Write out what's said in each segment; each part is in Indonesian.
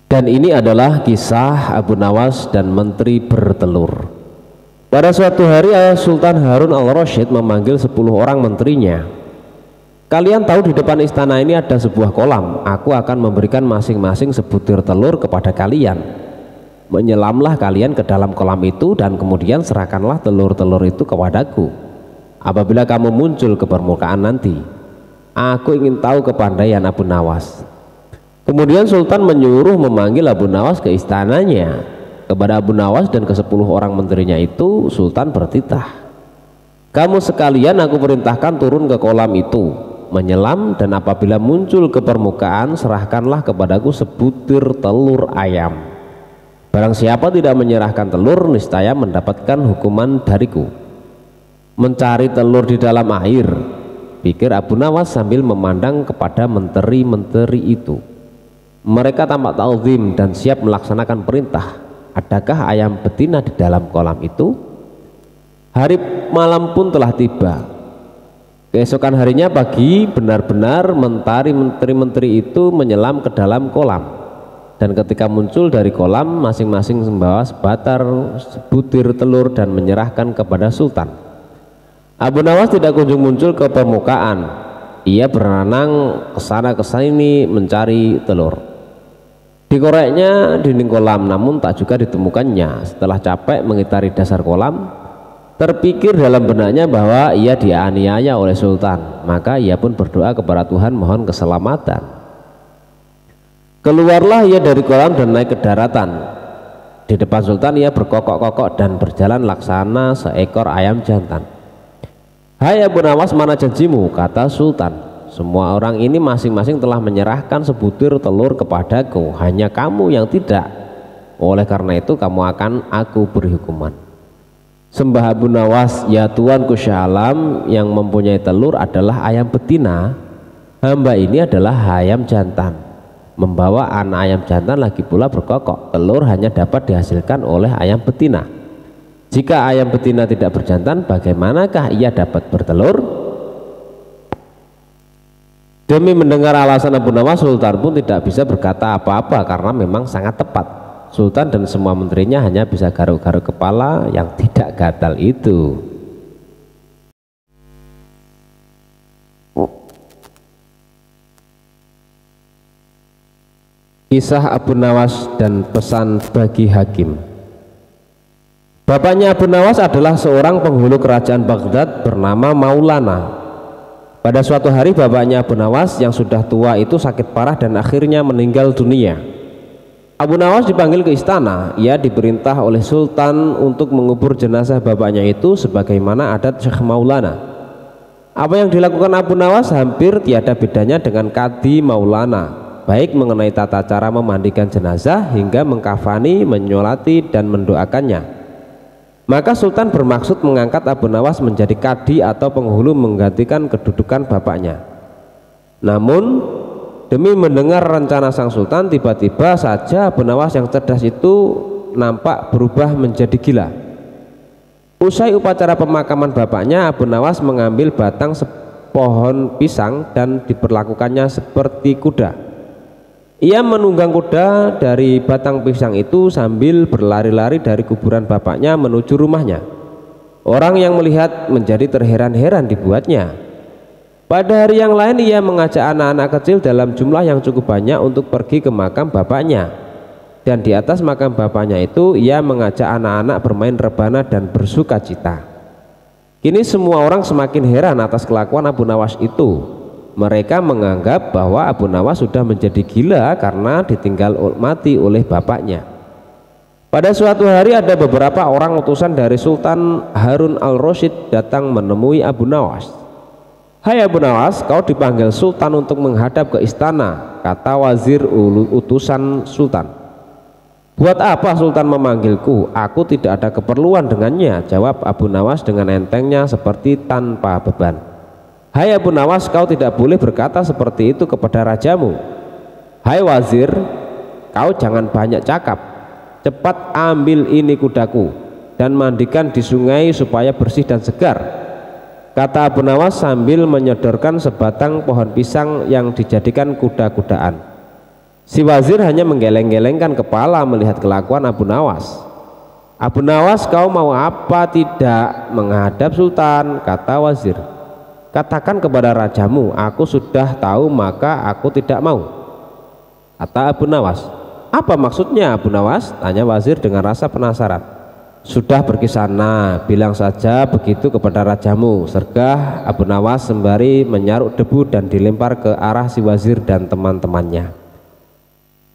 Dan ini adalah kisah Abu Nawas dan menteri bertelur. Pada suatu hari Sultan Harun al-Rasyid memanggil 10 orang menterinya. Kalian tahu di depan istana ini ada sebuah kolam. Aku akan memberikan masing-masing sebutir telur kepada kalian. Menyelamlah kalian ke dalam kolam itu dan kemudian serahkanlah telur-telur itu kepadaku. Apabila kamu muncul ke permukaan nanti, aku ingin tahu kepandaian Abu Nawas. Kemudian Sultan menyuruh memanggil Abu Nawas ke istananya. Kepada Abu Nawas dan ke 10 orang menterinya itu Sultan bertitah, kamu sekalian aku perintahkan turun ke kolam itu, menyelam, dan apabila muncul ke permukaan serahkanlah kepadaku sebutir telur ayam. Barang siapa tidak menyerahkan telur, niscaya mendapatkan hukuman dariku. Mencari telur di dalam air, pikir Abu Nawas sambil memandang kepada menteri-menteri itu. Mereka tampak ta'zim dan siap melaksanakan perintah. Adakah ayam betina di dalam kolam itu? Hari malam pun telah tiba. Keesokan harinya pagi, benar-benar menteri-menteri itu menyelam ke dalam kolam. Dan ketika muncul dari kolam, masing-masing membawa sebutir telur dan menyerahkan kepada Sultan. Abu Nawas tidak kunjung muncul ke permukaan. Ia berenang kesana kesini mencari telur. Dikoreknya dinding kolam, namun tak juga ditemukannya. Setelah capek mengitari dasar kolam, terpikir dalam benaknya bahwa ia dianiaya oleh Sultan. Maka ia pun berdoa kepada Tuhan mohon keselamatan. Keluarlah ia dari kolam dan naik ke daratan. Di depan Sultan ia berkokok-kokok dan berjalan laksana seekor ayam jantan. Hai Abu Nawas, mana janjimu? Kata Sultan. Semua orang ini masing-masing telah menyerahkan sebutir telur kepadaku, hanya kamu yang tidak. Oleh karena itu kamu akan aku beri hukuman. Sembah Abu Nawas, ya Tuanku Syah Alam, yang mempunyai telur adalah ayam betina. Hamba ini adalah ayam jantan. Membawa anak ayam jantan lagi pula berkokok. Telur hanya dapat dihasilkan oleh ayam betina. Jika ayam betina tidak berjantan, bagaimanakah ia dapat bertelur? Demi mendengar alasan Abu Nawas, Sultan pun tidak bisa berkata apa-apa karena memang sangat tepat. Sultan dan semua menterinya hanya bisa garuk-garuk kepala yang tidak gatal itu. Kisah Abu Nawas dan pesan bagi hakim. Bapaknya Abu Nawas adalah seorang penghulu kerajaan Baghdad bernama Maulana. Pada suatu hari bapaknya Abu Nawas yang sudah tua itu sakit parah dan akhirnya meninggal dunia. Abu Nawas dipanggil ke istana. Ia diperintah oleh Sultan untuk mengubur jenazah bapaknya itu sebagaimana adat Syekh Maulana. Apa yang dilakukan Abu Nawas hampir tiada bedanya dengan Kadi Maulana, baik mengenai tata cara memandikan jenazah hingga mengkafani, menyolati dan mendoakannya. Maka Sultan bermaksud mengangkat Abu Nawas menjadi kadi atau penghulu menggantikan kedudukan bapaknya. Namun demi mendengar rencana sang Sultan, tiba-tiba saja Abu Nawas yang cerdas itu nampak berubah menjadi gila. Usai upacara pemakaman bapaknya, Abu Nawas mengambil batang pohon pisang dan diperlakukannya seperti kuda. Ia menunggang kuda dari batang pisang itu sambil berlari-lari dari kuburan bapaknya menuju rumahnya. Orang yang melihat menjadi terheran-heran dibuatnya. Pada hari yang lain ia mengajak anak-anak kecil dalam jumlah yang cukup banyak untuk pergi ke makam bapaknya. Dan di atas makam bapaknya itu ia mengajak anak-anak bermain rebana dan bersuka cita. Kini semua orang semakin heran atas kelakuan Abu Nawas itu. Mereka menganggap bahwa Abu Nawas sudah menjadi gila karena ditinggal mati oleh bapaknya. Pada suatu hari ada beberapa orang utusan dari Sultan Harun al-Rasyid datang menemui Abu Nawas. Hai Abu Nawas, kau dipanggil Sultan untuk menghadap ke istana, kata wazir utusan Sultan. Buat apa Sultan memanggilku? Aku tidak ada keperluan dengannya, jawab Abu Nawas dengan entengnya seperti tanpa beban. Hai Abu Nawas, kau tidak boleh berkata seperti itu kepada rajamu. Hai wazir, kau jangan banyak cakap. Cepat ambil ini kudaku dan mandikan di sungai supaya bersih dan segar, kata Abu Nawas sambil menyodorkan sebatang pohon pisang yang dijadikan kuda-kudaan. Si wazir hanya menggeleng-gelengkan kepala melihat kelakuan Abu Nawas. Abu Nawas, kau mau apa tidak menghadap sultan? Kata wazir. Katakan kepada rajamu, aku sudah tahu maka aku tidak mau. Kata Abu Nawas. Apa maksudnya Abu Nawas? Tanya wazir dengan rasa penasaran. Sudah pergi sana, bilang saja begitu kepada rajamu, sergah Abu Nawas sembari menyaruk debu dan dilempar ke arah si wazir dan teman-temannya.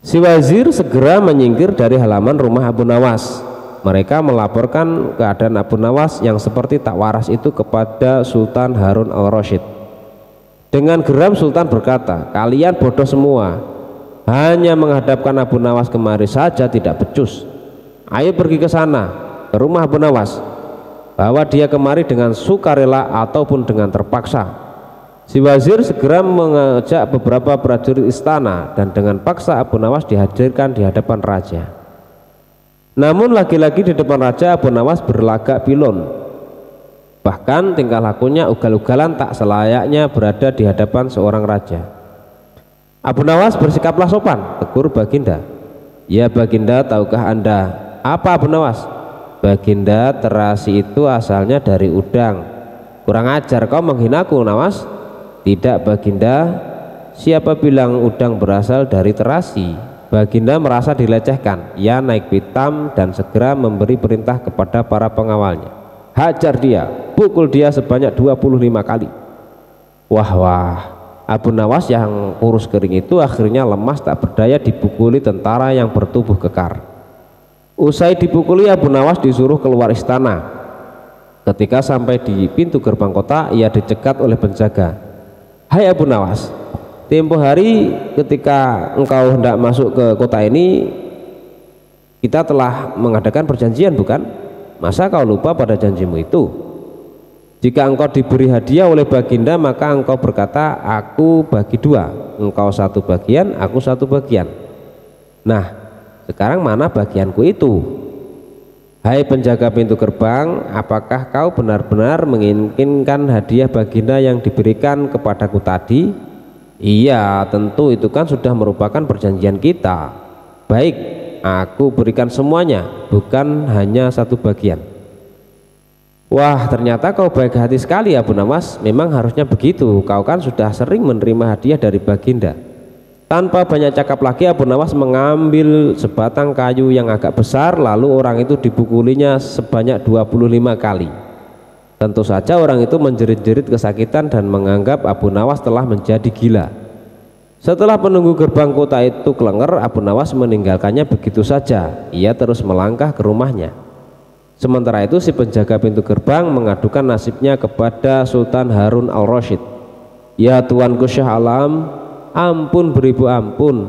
Si wazir segera menyingkir dari halaman rumah Abu Nawas. Mereka melaporkan keadaan Abu Nawas yang seperti tak waras itu kepada Sultan Harun al-Rasyid. Dengan geram Sultan berkata, kalian bodoh semua, hanya menghadapkan Abu Nawas kemari saja tidak becus. Ayo pergi ke sana, ke rumah Abu Nawas, bawa dia kemari dengan sukarela ataupun dengan terpaksa. Si wazir segera mengajak beberapa prajurit istana dan dengan paksa Abu Nawas dihadirkan di hadapan raja. Namun lagi-lagi di depan raja Abu Nawas berlagak pilon. Bahkan tingkah lakunya ugal-ugalan tak selayaknya berada di hadapan seorang raja. Abu Nawas bersikaplah sopan, tegur Baginda. Ya Baginda, tahukah Anda apa Abu Nawas? Baginda, terasi itu asalnya dari udang. Kurang ajar kau menghinaku Nawas. Tidak Baginda, siapa bilang udang berasal dari terasi? Baginda merasa dilecehkan. Ia naik pitam dan segera memberi perintah kepada para pengawalnya. Hajar dia, pukul dia sebanyak 25 kali. Wah, Abu Nawas yang kurus kering itu akhirnya lemas tak berdaya dipukuli tentara yang bertubuh kekar. Usai dipukuli, Abu Nawas disuruh keluar istana. Ketika sampai di pintu gerbang kota, ia dicegat oleh penjaga. Hai Abu Nawas, tempo hari ketika engkau hendak masuk ke kota ini, kita telah mengadakan perjanjian bukan? Masa kau lupa pada janjimu itu? Jika engkau diberi hadiah oleh Baginda, maka engkau berkata, aku bagi dua, engkau satu bagian, aku satu bagian. Nah, sekarang mana bagianku itu? Hai penjaga pintu gerbang, apakah kau benar-benar menginginkan hadiah Baginda yang diberikan kepadaku tadi? Iya, tentu itu kan sudah merupakan perjanjian kita. Baik, aku berikan semuanya, bukan hanya satu bagian. Wah, ternyata kau baik hati sekali Abu Nawas. Memang harusnya begitu, kau kan sudah sering menerima hadiah dari Baginda. Tanpa banyak cakap lagi, Abu Nawas mengambil sebatang kayu yang agak besar, lalu orang itu dipukulinya sebanyak 25 kali. Tentu saja orang itu menjerit-jerit kesakitan dan menganggap Abu Nawas telah menjadi gila. Setelah penunggu gerbang kota itu kelenger, Abu Nawas meninggalkannya begitu saja. Ia terus melangkah ke rumahnya. Sementara itu si penjaga pintu gerbang mengadukan nasibnya kepada Sultan Harun al-Rasyid. Ya Tuanku Syah Alam, ampun beribu ampun,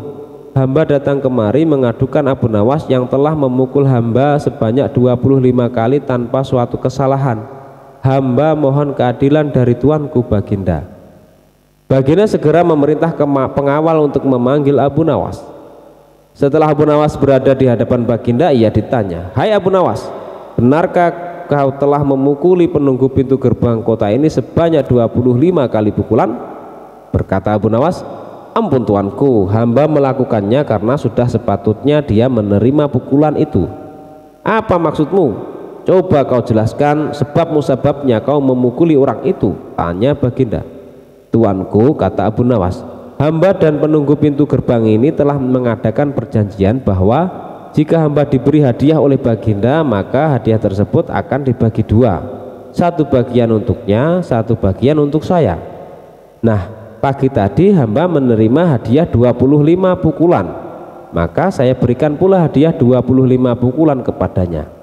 hamba datang kemari mengadukan Abu Nawas yang telah memukul hamba sebanyak 25 kali tanpa suatu kesalahan. Hamba mohon keadilan dari Tuanku Baginda. Baginda segera memerintah pengawal untuk memanggil Abu Nawas. Setelah Abu Nawas berada di hadapan Baginda, ia ditanya, hai Abu Nawas, benarkah kau telah memukuli penunggu pintu gerbang kota ini sebanyak 25 kali pukulan? Berkata Abu Nawas, ampun tuanku, hamba melakukannya karena sudah sepatutnya dia menerima pukulan itu. Apa maksudmu? Coba kau jelaskan sebab musababnya kau memukuli orang itu, tanya Baginda. Tuanku, kata Abu Nawas, hamba dan penunggu pintu gerbang ini telah mengadakan perjanjian bahwa jika hamba diberi hadiah oleh Baginda, maka hadiah tersebut akan dibagi dua, satu bagian untuknya, satu bagian untuk saya. Nah, pagi tadi hamba menerima hadiah 25 pukulan, maka saya berikan pula hadiah 25 pukulan kepadanya.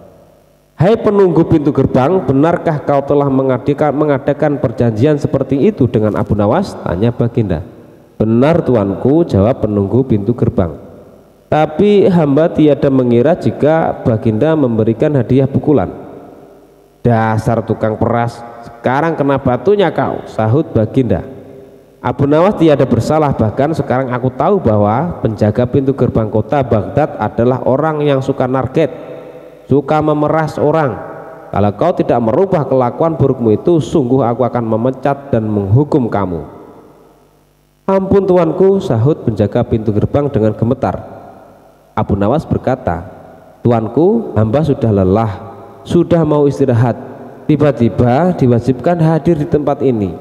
Hai penunggu pintu gerbang, benarkah kau telah mengadakan perjanjian seperti itu dengan Abu Nawas? Tanya Baginda. Benar tuanku, jawab penunggu pintu gerbang. Tapi hamba tiada mengira jika Baginda memberikan hadiah pukulan. Dasar tukang peras, sekarang kena batunya kau, sahut Baginda. Abu Nawas tiada bersalah, bahkan sekarang aku tahu bahwa penjaga pintu gerbang kota Baghdad adalah orang yang suka narget, suka memeras orang. Kalau kau tidak merubah kelakuan burukmu itu, sungguh aku akan memecat dan menghukum kamu. Ampun tuanku, sahut penjaga pintu gerbang dengan gemetar. Abu Nawas berkata, tuanku, hamba sudah lelah, sudah mau istirahat, tiba-tiba diwajibkan hadir di tempat ini,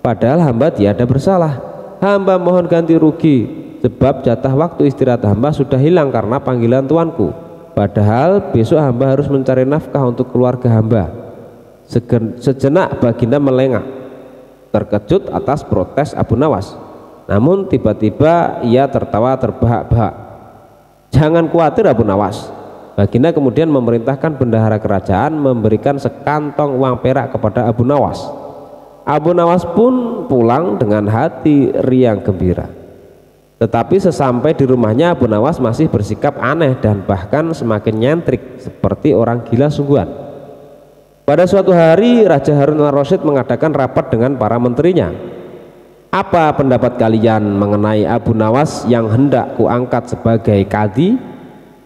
padahal hamba tiada bersalah. Hamba mohon ganti rugi, sebab jatah waktu istirahat hamba sudah hilang karena panggilan tuanku, padahal besok hamba harus mencari nafkah untuk keluarga hamba. Sejenak baginda melengak, terkejut atas protes Abu Nawas. Namun tiba-tiba ia tertawa terbahak-bahak. Jangan khawatir Abu Nawas. Baginda kemudian memerintahkan bendahara kerajaan memberikan sekantong uang perak kepada Abu Nawas. Abu Nawas pun pulang dengan hati riang gembira. Tetapi sesampai di rumahnya, Abu Nawas masih bersikap aneh dan bahkan semakin nyentrik seperti orang gila sungguhan. Pada suatu hari Raja Harun al-Rasyid mengadakan rapat dengan para menterinya. Apa pendapat kalian mengenai Abu Nawas yang hendak kuangkat sebagai kadi?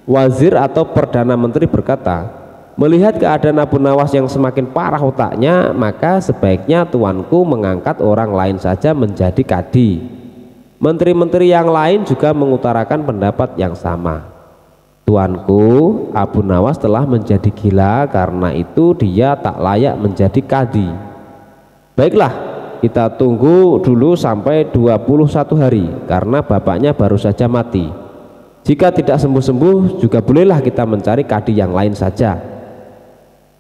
Wazir atau Perdana Menteri berkata, melihat keadaan Abu Nawas yang semakin parah otaknya, maka sebaiknya tuanku mengangkat orang lain saja menjadi kadi. Menteri-menteri yang lain juga mengutarakan pendapat yang sama. Tuanku, Abu Nawas telah menjadi gila, karena itu dia tak layak menjadi kadi. Baiklah, kita tunggu dulu sampai 21 hari karena bapaknya baru saja mati. Jika tidak sembuh-sembuh juga bolehlah kita mencari kadi yang lain saja.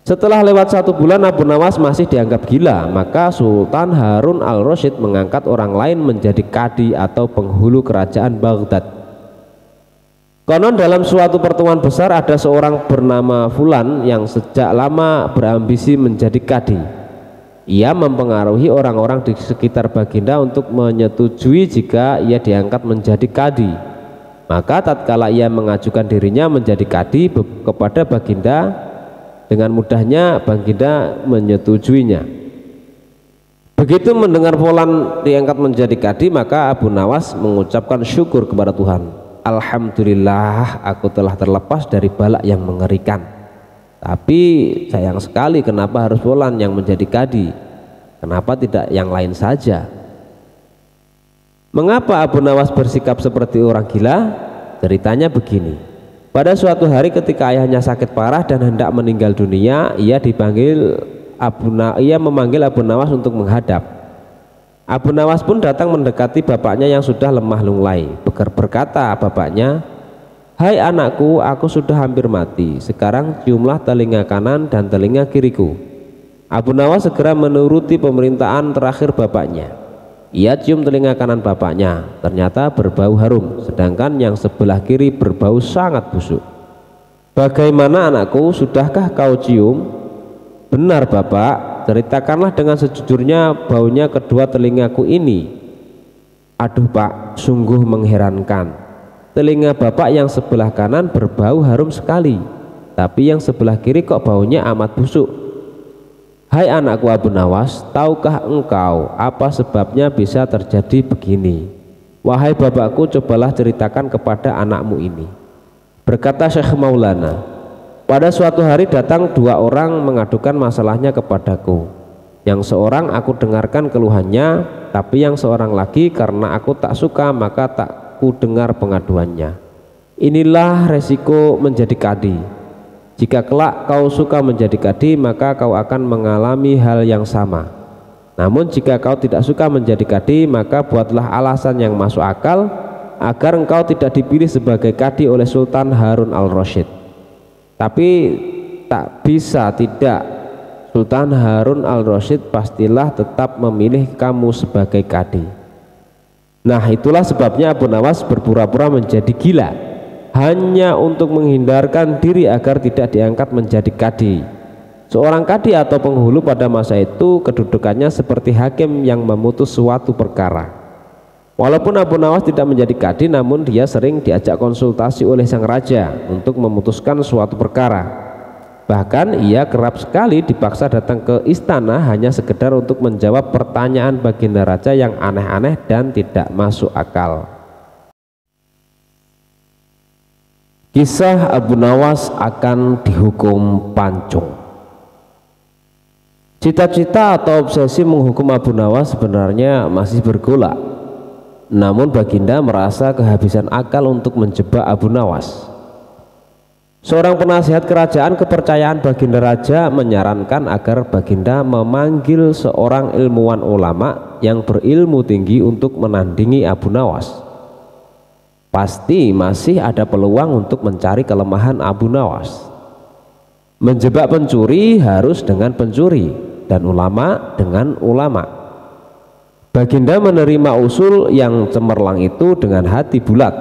Setelah lewat 1 bulan Abu Nawas masih dianggap gila, maka Sultan Harun al-Rasyid mengangkat orang lain menjadi kadi atau penghulu kerajaan Baghdad. Konon dalam suatu pertemuan besar ada seorang bernama Fulan yang sejak lama berambisi menjadi kadi. Ia mempengaruhi orang-orang di sekitar baginda untuk menyetujui jika ia diangkat menjadi kadi. Maka tatkala ia mengajukan dirinya menjadi kadi kepada baginda, dengan mudahnya baginda menyetujuinya. Begitu mendengar Fulan diangkat menjadi kadi, maka Abu Nawas mengucapkan syukur kepada Tuhan. Alhamdulillah, aku telah terlepas dari bala yang mengerikan. Tapi sayang sekali, kenapa harus Fulan yang menjadi kadi? Kenapa tidak yang lain saja? Mengapa Abu Nawas bersikap seperti orang gila? Ceritanya begini. Pada suatu hari ketika ayahnya sakit parah dan hendak meninggal dunia, ia memanggil Abu Nawas untuk menghadap. Abu Nawas pun datang mendekati bapaknya yang sudah lemah lunglai. Berkata bapaknya, hai anakku, aku sudah hampir mati. Sekarang ciumlah telinga kanan dan telinga kiriku. Abu Nawas segera menuruti pemerintahan terakhir bapaknya. Ia cium telinga kanan bapaknya, ternyata berbau harum, sedangkan yang sebelah kiri berbau sangat busuk. Bagaimana anakku, sudahkah kau cium? Benar bapak, ceritakanlah dengan sejujurnya baunya kedua telingaku ini. Aduh pak, sungguh mengherankan. Telinga bapak yang sebelah kanan berbau harum sekali, tapi yang sebelah kiri kok baunya amat busuk. Hai anakku Abu Nawas, tahukah engkau apa sebabnya bisa terjadi begini? Wahai bapakku, cobalah ceritakan kepada anakmu ini. Berkata Syekh Maulana, pada suatu hari datang 2 orang mengadukan masalahnya kepadaku. Yang seorang aku dengarkan keluhannya, tapi yang seorang lagi karena aku tak suka maka tak ku dengar pengaduannya. Inilah resiko menjadi kadi. Jika kelak kau suka menjadi kadi, maka kau akan mengalami hal yang sama. Namun jika kau tidak suka menjadi kadi, maka buatlah alasan yang masuk akal agar engkau tidak dipilih sebagai kadi oleh Sultan Harun al-Rasyid. Tapi tak bisa tidak, Sultan Harun al-Rasyid pastilah tetap memilih kamu sebagai kadi. Nah, itulah sebabnya Abu Nawas berpura-pura menjadi gila, hanya untuk menghindarkan diri agar tidak diangkat menjadi kadi. Seorang kadi atau penghulu pada masa itu kedudukannya seperti hakim yang memutus suatu perkara. Walaupun Abu Nawas tidak menjadi kadi, namun dia sering diajak konsultasi oleh sang raja untuk memutuskan suatu perkara. Bahkan ia kerap sekali dipaksa datang ke istana hanya sekedar untuk menjawab pertanyaan baginda raja yang aneh-aneh dan tidak masuk akal. Kisah Abu Nawas akan dihukum pancung. Cita-cita atau obsesi menghukum Abu Nawas sebenarnya masih bergolak. Namun Baginda merasa kehabisan akal untuk menjebak Abu Nawas. Seorang penasihat kerajaan kepercayaan Baginda Raja menyarankan agar Baginda memanggil seorang ilmuwan ulama yang berilmu tinggi untuk menandingi Abu Nawas. Pasti masih ada peluang untuk mencari kelemahan Abu Nawas. Menjebak pencuri harus dengan pencuri dan ulama dengan ulama. Baginda menerima usul yang cemerlang itu dengan hati bulat.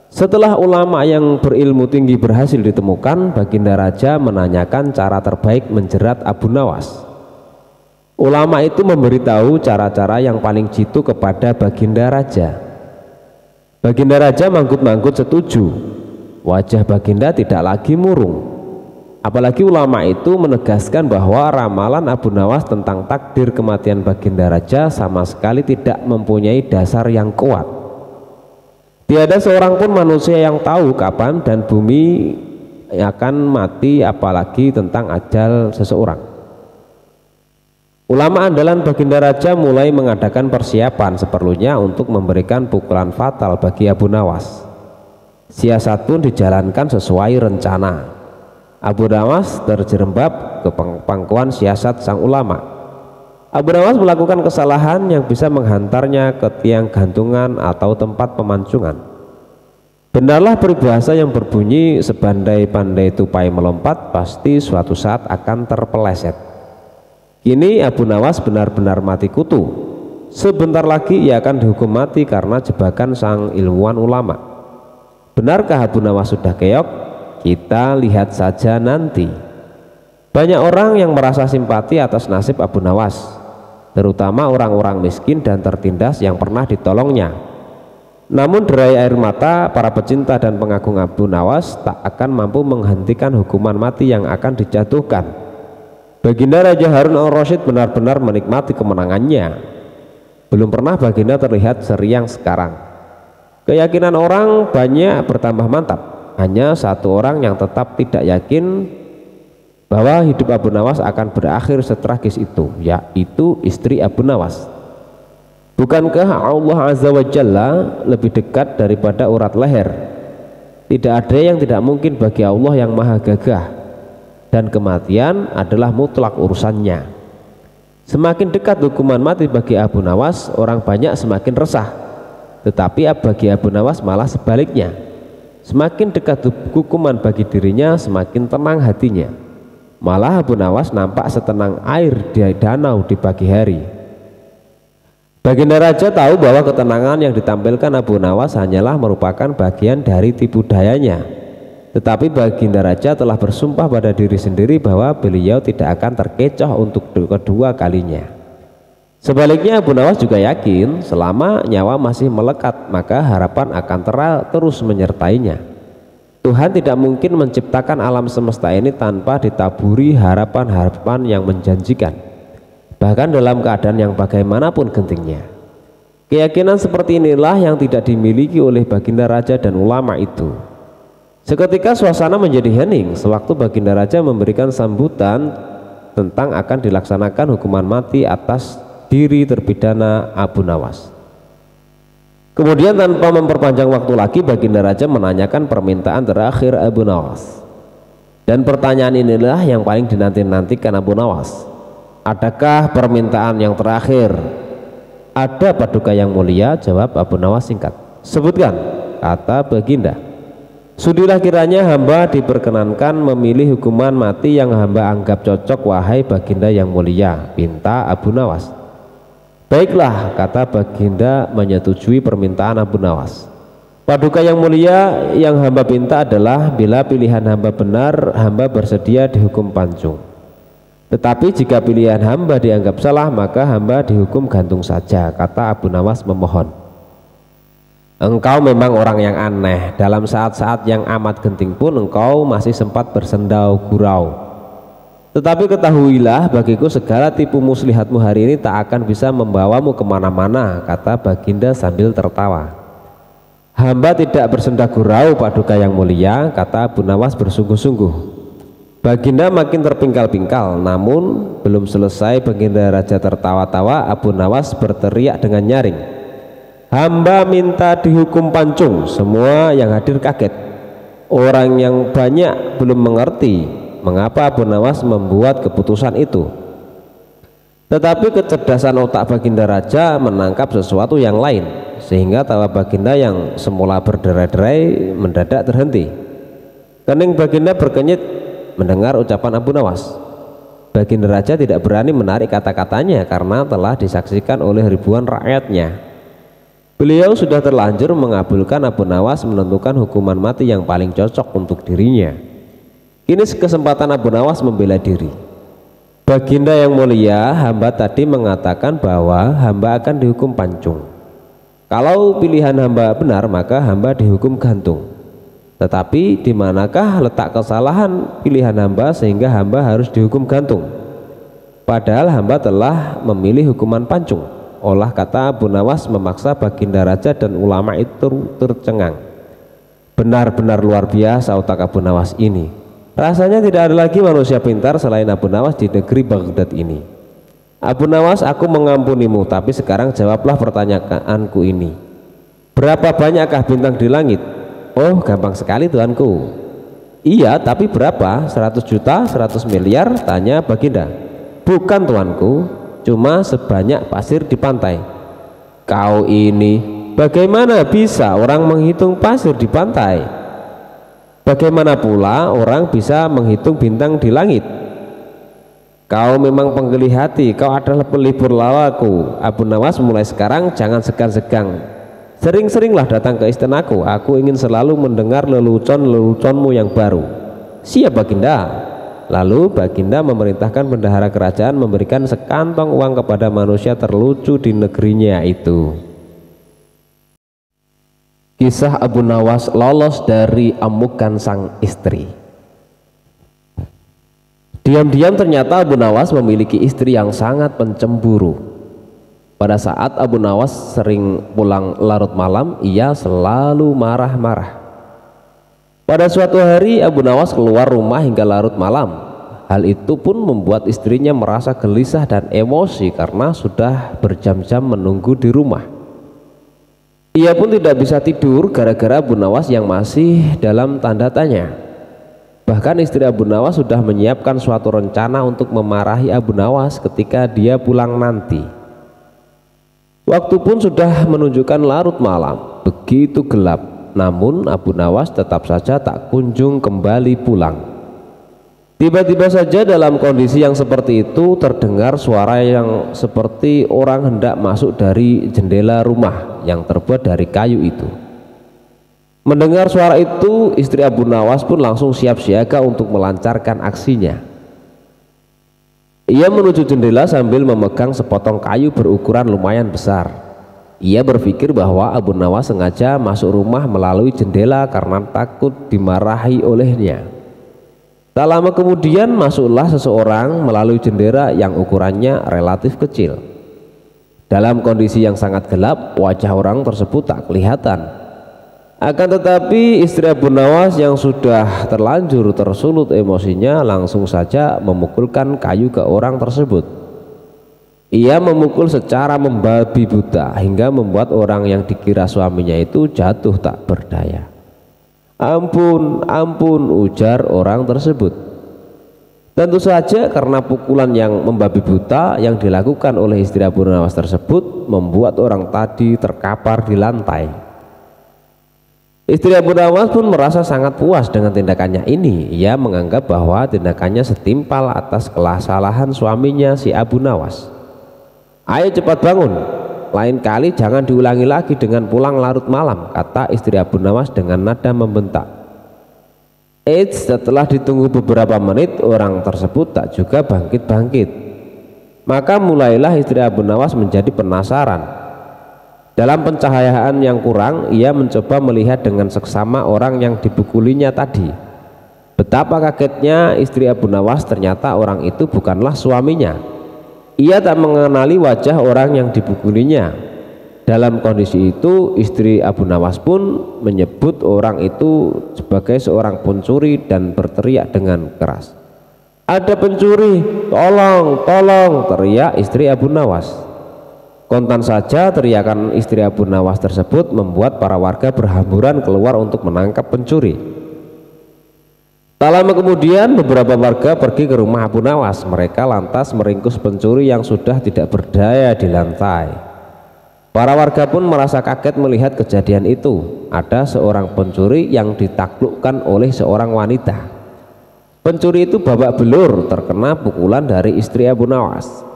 Setelah ulama yang berilmu tinggi berhasil ditemukan, Baginda Raja menanyakan cara terbaik menjerat Abu Nawas. Ulama itu memberitahu cara-cara yang paling jitu kepada Baginda Raja. Baginda Raja manggut-manggut setuju. Wajah Baginda tidak lagi murung. Apalagi ulama itu menegaskan bahwa ramalan Abu Nawas tentang takdir kematian Baginda Raja sama sekali tidak mempunyai dasar yang kuat. Tiada seorang pun manusia yang tahu kapan dan bumi akan mati, apalagi tentang ajal seseorang. Ulama andalan Baginda Raja mulai mengadakan persiapan seperlunya untuk memberikan pukulan fatal bagi Abu Nawas. Siasat pun dijalankan sesuai rencana. Abu Nawas terjerembab ke pangkuan siasat sang ulama. Abu Nawas melakukan kesalahan yang bisa menghantarnya ke tiang gantungan atau tempat pemancungan. Benarlah peribahasa yang berbunyi sebandai-pandai tupai melompat pasti suatu saat akan terpeleset. Kini Abu Nawas benar-benar mati kutu. Sebentar lagi ia akan dihukum mati karena jebakan sang ilmuwan ulama. Benarkah Abu Nawas sudah keok? Kita lihat saja nanti. Banyak orang yang merasa simpati atas nasib Abu Nawas, terutama orang-orang miskin dan tertindas yang pernah ditolongnya. Namun derai air mata para pecinta dan pengagung Abu Nawas tak akan mampu menghentikan hukuman mati yang akan dijatuhkan. Baginda Raja Harun al-Rasyid benar-benar menikmati kemenangannya. Belum pernah Baginda terlihat seriang sekarang. Keyakinan orang banyak bertambah mantap. Hanya satu orang yang tetap tidak yakin bahwa hidup Abu Nawas akan berakhir setragis itu, yaitu istri Abu Nawas. Bukankah Allah Azza wa Jalla lebih dekat daripada urat leher? Tidak ada yang tidak mungkin bagi Allah yang maha gagah, dan kematian adalah mutlak urusannya. Semakin dekat hukuman mati bagi Abu Nawas, orang banyak semakin resah, tetapi bagi Abu Nawas malah sebaliknya. Semakin dekat hukuman bagi dirinya, semakin tenang hatinya. Malah Abu Nawas nampak setenang air di danau di pagi hari. Baginda Raja tahu bahwa ketenangan yang ditampilkan Abu Nawas hanyalah merupakan bagian dari tipu dayanya. Tetapi Baginda Raja telah bersumpah pada diri sendiri bahwa beliau tidak akan terkecoh untuk kedua kalinya. Sebaliknya Abu Nawas juga yakin selama nyawa masih melekat maka harapan akan terus menyertainya. Tuhan tidak mungkin menciptakan alam semesta ini tanpa ditaburi harapan-harapan yang menjanjikan, bahkan dalam keadaan yang bagaimanapun gentingnya. Keyakinan seperti inilah yang tidak dimiliki oleh Baginda Raja dan ulama itu. Seketika suasana menjadi hening sewaktu Baginda Raja memberikan sambutan tentang akan dilaksanakan hukuman mati atas diri terpidana Abu Nawas. Kemudian tanpa memperpanjang waktu lagi, Baginda Raja menanyakan permintaan terakhir Abu Nawas. Dan pertanyaan inilah yang paling dinanti-nantikan Abu Nawas. Adakah permintaan yang terakhir? Ada Paduka yang mulia, jawab Abu Nawas singkat. Sebutkan, kata Baginda. Sudilah kiranya hamba diperkenankan memilih hukuman mati yang hamba anggap cocok, wahai Baginda yang mulia, pinta Abu Nawas. Baiklah, kata Baginda menyetujui permintaan Abu Nawas. Paduka yang mulia, yang hamba pinta adalah bila pilihan hamba benar, hamba bersedia dihukum pancung. Tetapi jika pilihan hamba dianggap salah, maka hamba dihukum gantung saja, kata Abu Nawas memohon. Engkau memang orang yang aneh. Dalam saat-saat yang amat genting pun engkau masih sempat bersendau gurau. Tetapi ketahuilah bagiku segala tipu muslihatmu hari ini tak akan bisa membawamu kemana-mana, kata Baginda sambil tertawa. Hamba tidak bersenda gurau, Paduka yang mulia, kata Abu Nawas bersungguh-sungguh. Baginda makin terpingkal-pingkal, namun belum selesai Baginda Raja tertawa-tawa, Abu Nawas berteriak dengan nyaring. Hamba minta dihukum pancung. Semua yang hadir kaget. Orang yang banyak belum mengerti mengapa Abu Nawas membuat keputusan itu. Tetapi kecerdasan otak Baginda Raja menangkap sesuatu yang lain, sehingga tawa Baginda yang semula berderai-derai mendadak terhenti. Kening Baginda berkenyit mendengar ucapan Abu Nawas. Baginda Raja tidak berani menarik kata-katanya karena telah disaksikan oleh ribuan rakyatnya. Beliau sudah terlanjur mengabulkan Abu Nawas menentukan hukuman mati yang paling cocok untuk dirinya. Kini kesempatan Abu Nawas membela diri. Baginda yang mulia, hamba tadi mengatakan bahwa hamba akan dihukum pancung. Kalau pilihan hamba benar, maka hamba dihukum gantung. Tetapi di manakah letak kesalahan pilihan hamba sehingga hamba harus dihukum gantung? Padahal hamba telah memilih hukuman pancung. Olah kata Abu Nawas memaksa Baginda Raja dan ulama itu tercengang. Benar-benar luar biasa otak Abu Nawas ini. Rasanya tidak ada lagi manusia pintar selain Abu Nawas di negeri Baghdad ini. Abu Nawas, aku mengampunimu, tapi sekarang jawablah pertanyaanku ini. Berapa banyakkah bintang di langit? Oh, gampang sekali Tuanku. Iya, tapi berapa? 100 juta, 100 miliar? Tanya Baginda. Bukan Tuanku, cuma sebanyak pasir di pantai. Kau ini, bagaimana bisa orang menghitung pasir di pantai? Bagaimana pula orang bisa menghitung bintang di langit? Kau memang penggeli hati, kau adalah pelipur lawaku. Abu Nawas, mulai sekarang jangan segan-segan. Sering-seringlah datang ke istanaku. Aku ingin selalu mendengar lelucon-leluconmu yang baru. Siap Baginda. Lalu Baginda memerintahkan bendahara kerajaan memberikan sekantong uang kepada manusia terlucu di negerinya itu. Kisah Abu Nawas lolos dari amukan sang istri. Diam-diam ternyata Abu Nawas memiliki istri yang sangat pencemburu. Pada saat Abu Nawas sering pulang larut malam, ia selalu marah-marah. Pada suatu hari Abu Nawas keluar rumah hingga larut malam. Hal itu pun membuat istrinya merasa gelisah dan emosi karena sudah berjam-jam menunggu di rumah. Ia pun tidak bisa tidur gara-gara Abu Nawas yang masih dalam tanda tanya. Bahkan istri Abu Nawas sudah menyiapkan suatu rencana untuk memarahi Abu Nawas ketika dia pulang nanti. Waktu pun sudah menunjukkan larut malam, begitu gelap. Namun Abu Nawas tetap saja tak kunjung kembali pulang. Tiba-tiba saja dalam kondisi yang seperti itu terdengar suara yang seperti orang hendak masuk dari jendela rumah yang terbuat dari kayu itu. Mendengar suara itu, istri Abu Nawas pun langsung siap siaga untuk melancarkan aksinya. Ia menuju jendela sambil memegang sepotong kayu berukuran lumayan besar. Ia berpikir bahwa Abu Nawas sengaja masuk rumah melalui jendela karena takut dimarahi olehnya. Tak lama kemudian masuklah seseorang melalui jendela yang ukurannya relatif kecil. Dalam kondisi yang sangat gelap, wajah orang tersebut tak kelihatan. Akan tetapi istri Abu Nawas yang sudah terlanjur tersulut emosinya langsung saja memukulkan kayu ke orang tersebut. Ia memukul secara membabi buta hingga membuat orang yang dikira suaminya itu jatuh tak berdaya. Ampun, ampun, ujar orang tersebut. Tentu saja karena pukulan yang membabi buta yang dilakukan oleh istri Abu Nawas tersebut membuat orang tadi terkapar di lantai. Istri Abu Nawas pun merasa sangat puas dengan tindakannya ini. Ia menganggap bahwa tindakannya setimpal atas kesalahan suaminya si Abu Nawas. Ayo cepat bangun, lain kali jangan diulangi lagi dengan pulang larut malam, kata istri Abu Nawas dengan nada membentak. Setelah ditunggu beberapa menit, orang tersebut tak juga bangkit-bangkit. Maka mulailah istri Abu Nawas menjadi penasaran. Dalam pencahayaan yang kurang, ia mencoba melihat dengan seksama orang yang dipukulinya tadi. Betapa kagetnya istri Abu Nawas, ternyata orang itu bukanlah suaminya. Ia tak mengenali wajah orang yang dipukulinya. Dalam kondisi itu, istri Abu Nawas pun menyebut orang itu sebagai seorang pencuri dan berteriak dengan keras. Ada pencuri, tolong, tolong, teriak istri Abu Nawas. Spontan saja teriakan istri Abu Nawas tersebut membuat para warga berhamburan keluar untuk menangkap pencuri. Tak lama kemudian beberapa warga pergi ke rumah Abu Nawas. Mereka lantas meringkus pencuri yang sudah tidak berdaya di lantai. Para warga pun merasa kaget melihat kejadian itu. Ada seorang pencuri yang ditaklukkan oleh seorang wanita. Pencuri itu babak belur terkena pukulan dari istri Abu Nawas.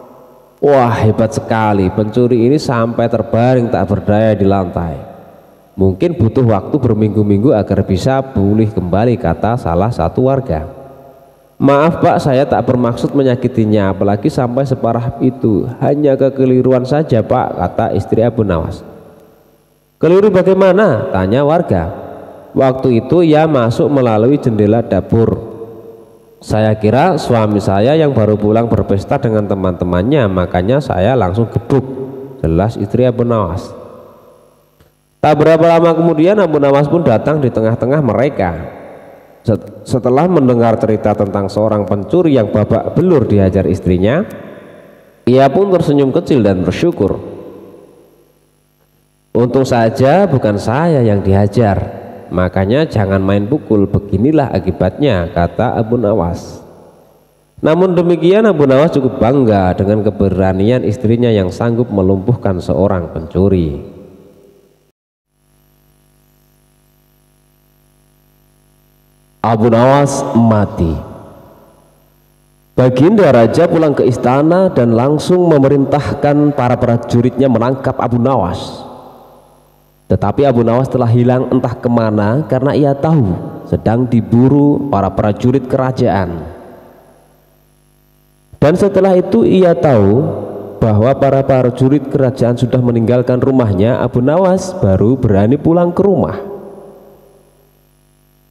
Wah, hebat sekali, pencuri ini sampai terbaring tak berdaya di lantai. Mungkin butuh waktu berminggu-minggu agar bisa pulih kembali, kata salah satu warga. Maaf Pak, saya tak bermaksud menyakitinya, apalagi sampai separah itu. Hanya kekeliruan saja Pak, kata istri Abu Nawas. Keliru bagaimana? Tanya warga. Waktu itu ia masuk melalui jendela dapur. Saya kira suami saya yang baru pulang berpesta dengan teman-temannya, makanya saya langsung gebuk, jelas istri Abu Nawas. Tak berapa lama kemudian Abu Nawas pun datang di tengah-tengah mereka. Setelah mendengar cerita tentang seorang pencuri yang babak belur dihajar istrinya, ia pun tersenyum kecil dan bersyukur. Untung saja bukan saya yang dihajar, makanya jangan main pukul, beginilah akibatnya, kata Abu Nawas. Namun demikian Abu Nawas cukup bangga dengan keberanian istrinya yang sanggup melumpuhkan seorang pencuri. Abu Nawas mati. Baginda Raja pulang ke istana dan langsung memerintahkan para prajuritnya menangkap Abu Nawas. Tetapi Abu Nawas telah hilang entah kemana karena ia tahu sedang diburu para prajurit kerajaan. Dan setelah itu ia tahu bahwa para prajurit kerajaan sudah meninggalkan rumahnya. Abu Nawas baru berani pulang ke rumah.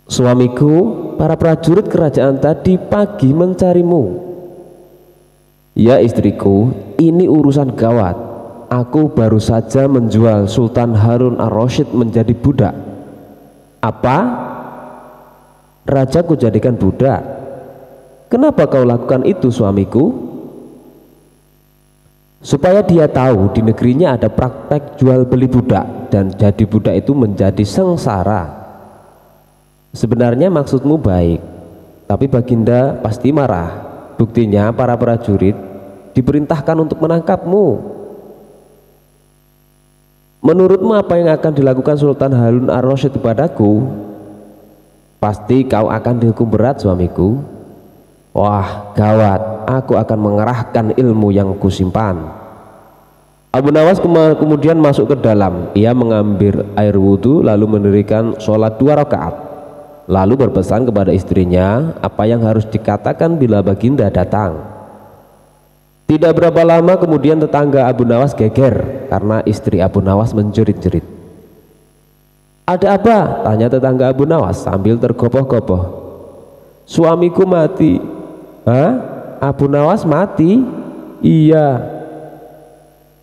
Suamiku, para prajurit kerajaan tadi pagi mencarimu. Ya istriku, ini urusan gawat. Aku baru saja menjual Sultan Harun ar-Rasyid menjadi budak. Apa? Raja ku jadikan budak. Kenapa kau lakukan itu suamiku? Supaya dia tahu di negerinya ada praktek jual beli budak dan jadi budak itu menjadi sengsara. Sebenarnya maksudmu baik, tapi Baginda pasti marah. Buktinya para prajurit diperintahkan untuk menangkapmu. Menurutmu apa yang akan dilakukan Sultan Harun ar-Rasyid kepadaku? Pasti kau akan dihukum berat suamiku. Wah gawat, aku akan mengerahkan ilmu yang kusimpan. Abu Nawas kemudian masuk ke dalam. Ia mengambil air wudhu lalu mendirikan sholat 2 rakaat. Lalu berpesan kepada istrinya apa yang harus dikatakan bila Baginda datang. Tidak berapa lama kemudian tetangga Abu Nawas geger karena istri Abu Nawas menjerit-jerit. Ada apa? Tanya tetangga Abu Nawas sambil tergopoh-gopoh. Suamiku mati. Hah? Abu Nawas mati? Iya.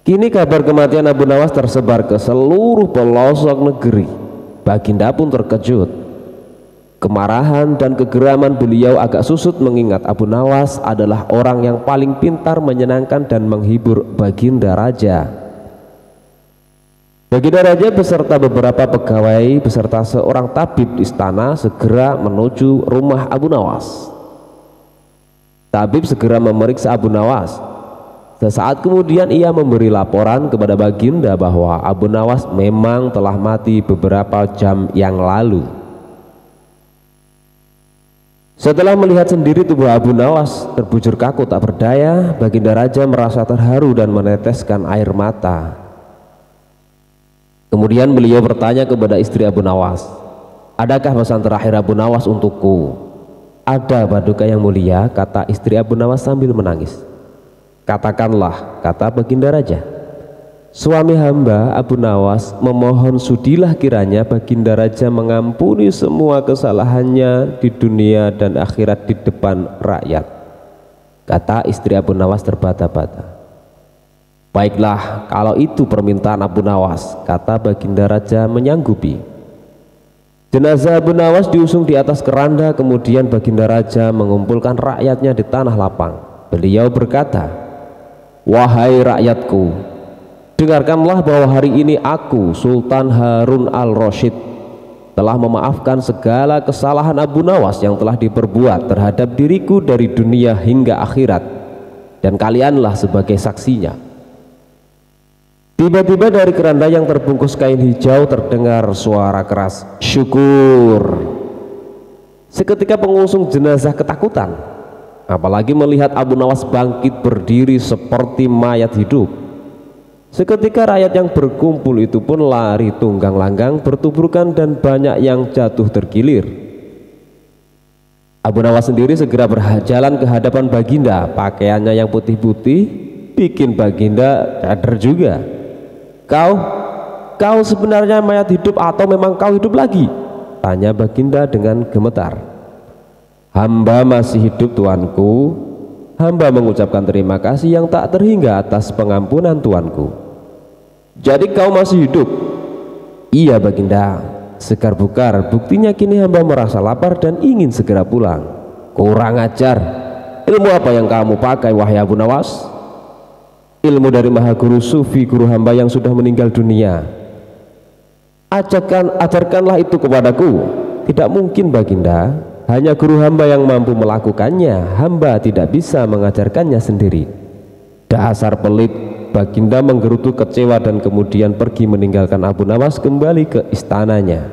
Kini kabar kematian Abu Nawas tersebar ke seluruh pelosok negeri. Baginda pun terkejut. Kemarahan dan kegeraman beliau agak susut mengingat Abu Nawas adalah orang yang paling pintar, menyenangkan dan menghibur Baginda Raja. Baginda Raja beserta beberapa pegawai beserta seorang tabib di istana segera menuju rumah Abu Nawas. Tabib segera memeriksa Abu Nawas. Sesaat kemudian ia memberi laporan kepada Baginda bahwa Abu Nawas memang telah mati beberapa jam yang lalu. Setelah melihat sendiri tubuh Abu Nawas terbujur kaku tak berdaya, Baginda Raja merasa terharu dan meneteskan air mata. Kemudian beliau bertanya kepada istri Abu Nawas, adakah pesan terakhir Abu Nawas untukku? Ada Paduka yang mulia, kata istri Abu Nawas sambil menangis. Katakanlah, kata Baginda Raja. Suami hamba Abu Nawas memohon sudilah kiranya Baginda Raja mengampuni semua kesalahannya di dunia dan akhirat di depan rakyat, kata istri Abu Nawas terbata-bata. Baiklah, kalau itu permintaan Abu Nawas, kata Baginda Raja menyanggupi. Jenazah Abu Nawas diusung di atas keranda, kemudian Baginda Raja mengumpulkan rakyatnya di tanah lapang. Beliau berkata, wahai rakyatku, dengarkanlah bahwa hari ini aku, Sultan Harun al-Rasyid, telah memaafkan segala kesalahan Abu Nawas yang telah diperbuat terhadap diriku dari dunia hingga akhirat, dan kalianlah sebagai saksinya. Tiba-tiba dari keranda yang terbungkus kain hijau terdengar suara keras, syukur. Seketika pengusung jenazah ketakutan, apalagi melihat Abu Nawas bangkit berdiri seperti mayat hidup. Seketika rakyat yang berkumpul itu pun lari tunggang langgang bertuburkan dan banyak yang jatuh tergilir. Abu Nawas sendiri segera berjalan ke hadapan Baginda. Pakaiannya yang putih-putih bikin Baginda sadar juga. Kau sebenarnya mayat hidup atau memang kau hidup lagi? Tanya Baginda dengan gemetar. Hamba masih hidup, tuanku. Hamba mengucapkan terima kasih yang tak terhingga atas pengampunan tuanku. Jadi kau masih hidup? Iya Baginda. Sekar bukar, buktinya kini hamba merasa lapar dan ingin segera pulang. Kurang ajar. Ilmu apa yang kamu pakai wahai Abu Nawas? Ilmu dari Maha Guru Sufi, guru hamba yang sudah meninggal dunia. Ajarkanlah itu kepadaku. Tidak mungkin Baginda, hanya guru hamba yang mampu melakukannya. Hamba tidak bisa mengajarkannya sendiri. Dasar pelit. Baginda menggerutu kecewa dan kemudian pergi meninggalkan Abu Nawas kembali ke istananya.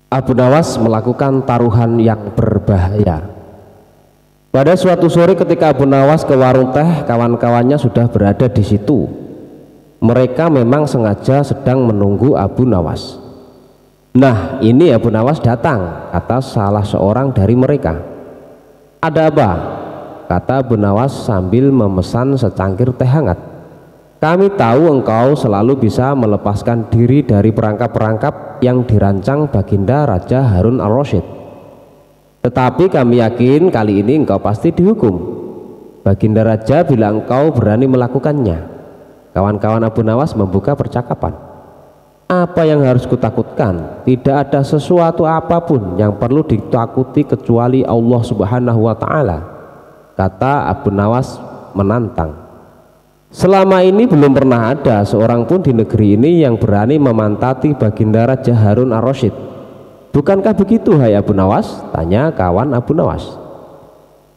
Abu Nawas melakukan taruhan yang berbahaya. Pada suatu sore ketika Abu Nawas ke warung teh, kawan-kawannya sudah berada di situ. Mereka memang sengaja sedang menunggu Abu Nawas. Nah, ini Abu Nawas datang, kata salah seorang dari mereka. Ada apa? Kata Abu Nawas sambil memesan secangkir teh hangat. Kami tahu engkau selalu bisa melepaskan diri dari perangkap-perangkap yang dirancang Baginda Raja Harun al-Rasyid. Tetapi kami yakin kali ini engkau pasti dihukum, Baginda Raja, bila engkau berani melakukannya. Kawan-kawan Abu Nawas membuka percakapan. Apa yang harus kutakutkan? Tidak ada sesuatu apapun yang perlu ditakuti kecuali Allah Subhanahu wa Ta'ala, kata Abu Nawas menantang. Selama ini belum pernah ada seorang pun di negeri ini yang berani memantati Baginda Raja Harun al-Rasyid. Bukankah begitu hai Abu Nawas? Tanya kawan Abu Nawas.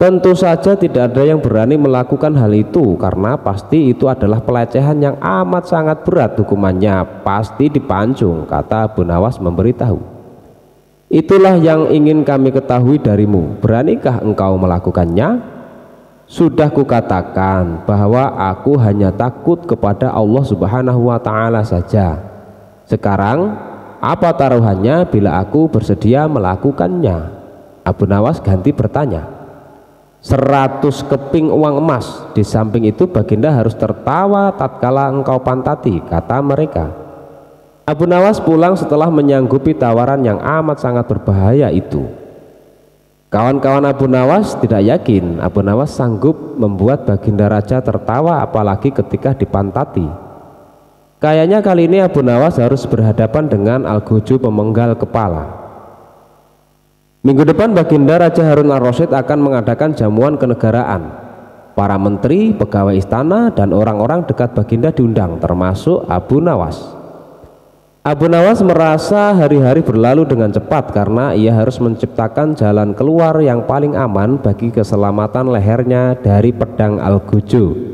Tentu saja tidak ada yang berani melakukan hal itu, karena pasti itu adalah pelecehan yang amat sangat berat hukumannya, pasti dipancung, kata Abu Nawas memberitahu. Itulah yang ingin kami ketahui darimu, beranikah engkau melakukannya? Sudah kukatakan bahwa aku hanya takut kepada Allah Subhanahu wa Ta'ala saja. Sekarang apa taruhannya bila aku bersedia melakukannya? Abu Nawas ganti bertanya. 100 keping uang emas. Di samping itu Baginda harus tertawa tatkala engkau pantati, kata mereka. Abu Nawas pulang setelah menyanggupi tawaran yang amat sangat berbahaya itu. Kawan-kawan Abu Nawas tidak yakin Abu Nawas sanggup membuat Baginda Raja tertawa, apalagi ketika dipantati. Kayaknya kali ini Abu Nawas harus berhadapan dengan Al-Gojo pemenggal kepala. Minggu depan Baginda Raja Harun al-Rasyid akan mengadakan jamuan kenegaraan. Para menteri, pegawai istana, dan orang-orang dekat Baginda diundang, termasuk Abu Nawas. Abu Nawas merasa hari-hari berlalu dengan cepat karena ia harus menciptakan jalan keluar yang paling aman bagi keselamatan lehernya dari pedang Al-Gojo.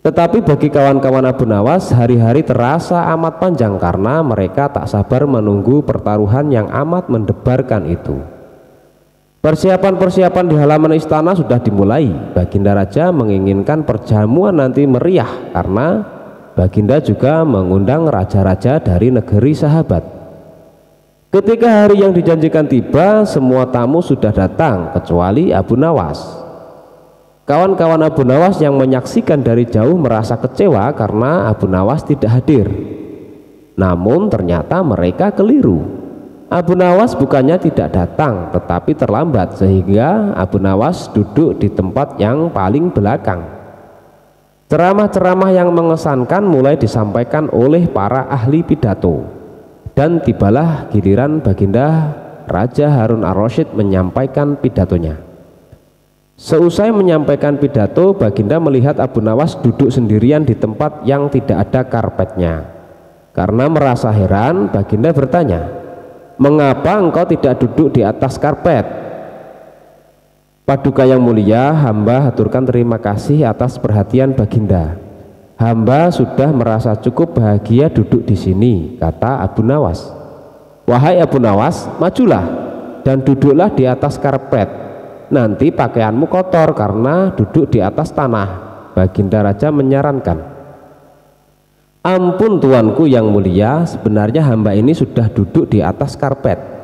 Tetapi bagi kawan-kawan Abu Nawas, hari-hari terasa amat panjang karena mereka tak sabar menunggu pertaruhan yang amat mendebarkan itu. Persiapan-persiapan di halaman istana sudah dimulai. Baginda Raja menginginkan perjamuan nanti meriah karena Baginda juga mengundang raja-raja dari negeri sahabat. Ketika hari yang dijanjikan tiba, semua tamu sudah datang kecuali Abu Nawas. Kawan-kawan Abu Nawas yang menyaksikan dari jauh merasa kecewa karena Abu Nawas tidak hadir. Namun ternyata mereka keliru. Abu Nawas bukannya tidak datang, tetapi terlambat, sehingga Abu Nawas duduk di tempat yang paling belakang. Ceramah-ceramah yang mengesankan mulai disampaikan oleh para ahli pidato, dan tibalah giliran Baginda Raja Harun ar-Rasyid menyampaikan pidatonya. Seusai menyampaikan pidato, Baginda melihat Abu Nawas duduk sendirian di tempat yang tidak ada karpetnya. Karena merasa heran, Baginda bertanya, "Mengapa engkau tidak duduk di atas karpet?" "Paduka yang mulia, hamba haturkan terima kasih atas perhatian Baginda. Hamba sudah merasa cukup bahagia duduk di sini," kata Abu Nawas. "Wahai Abu Nawas, majulah dan duduklah di atas karpet. Nanti pakaianmu kotor karena duduk di atas tanah," Baginda Raja menyarankan. "Ampun tuanku yang mulia, sebenarnya hamba ini sudah duduk di atas karpet."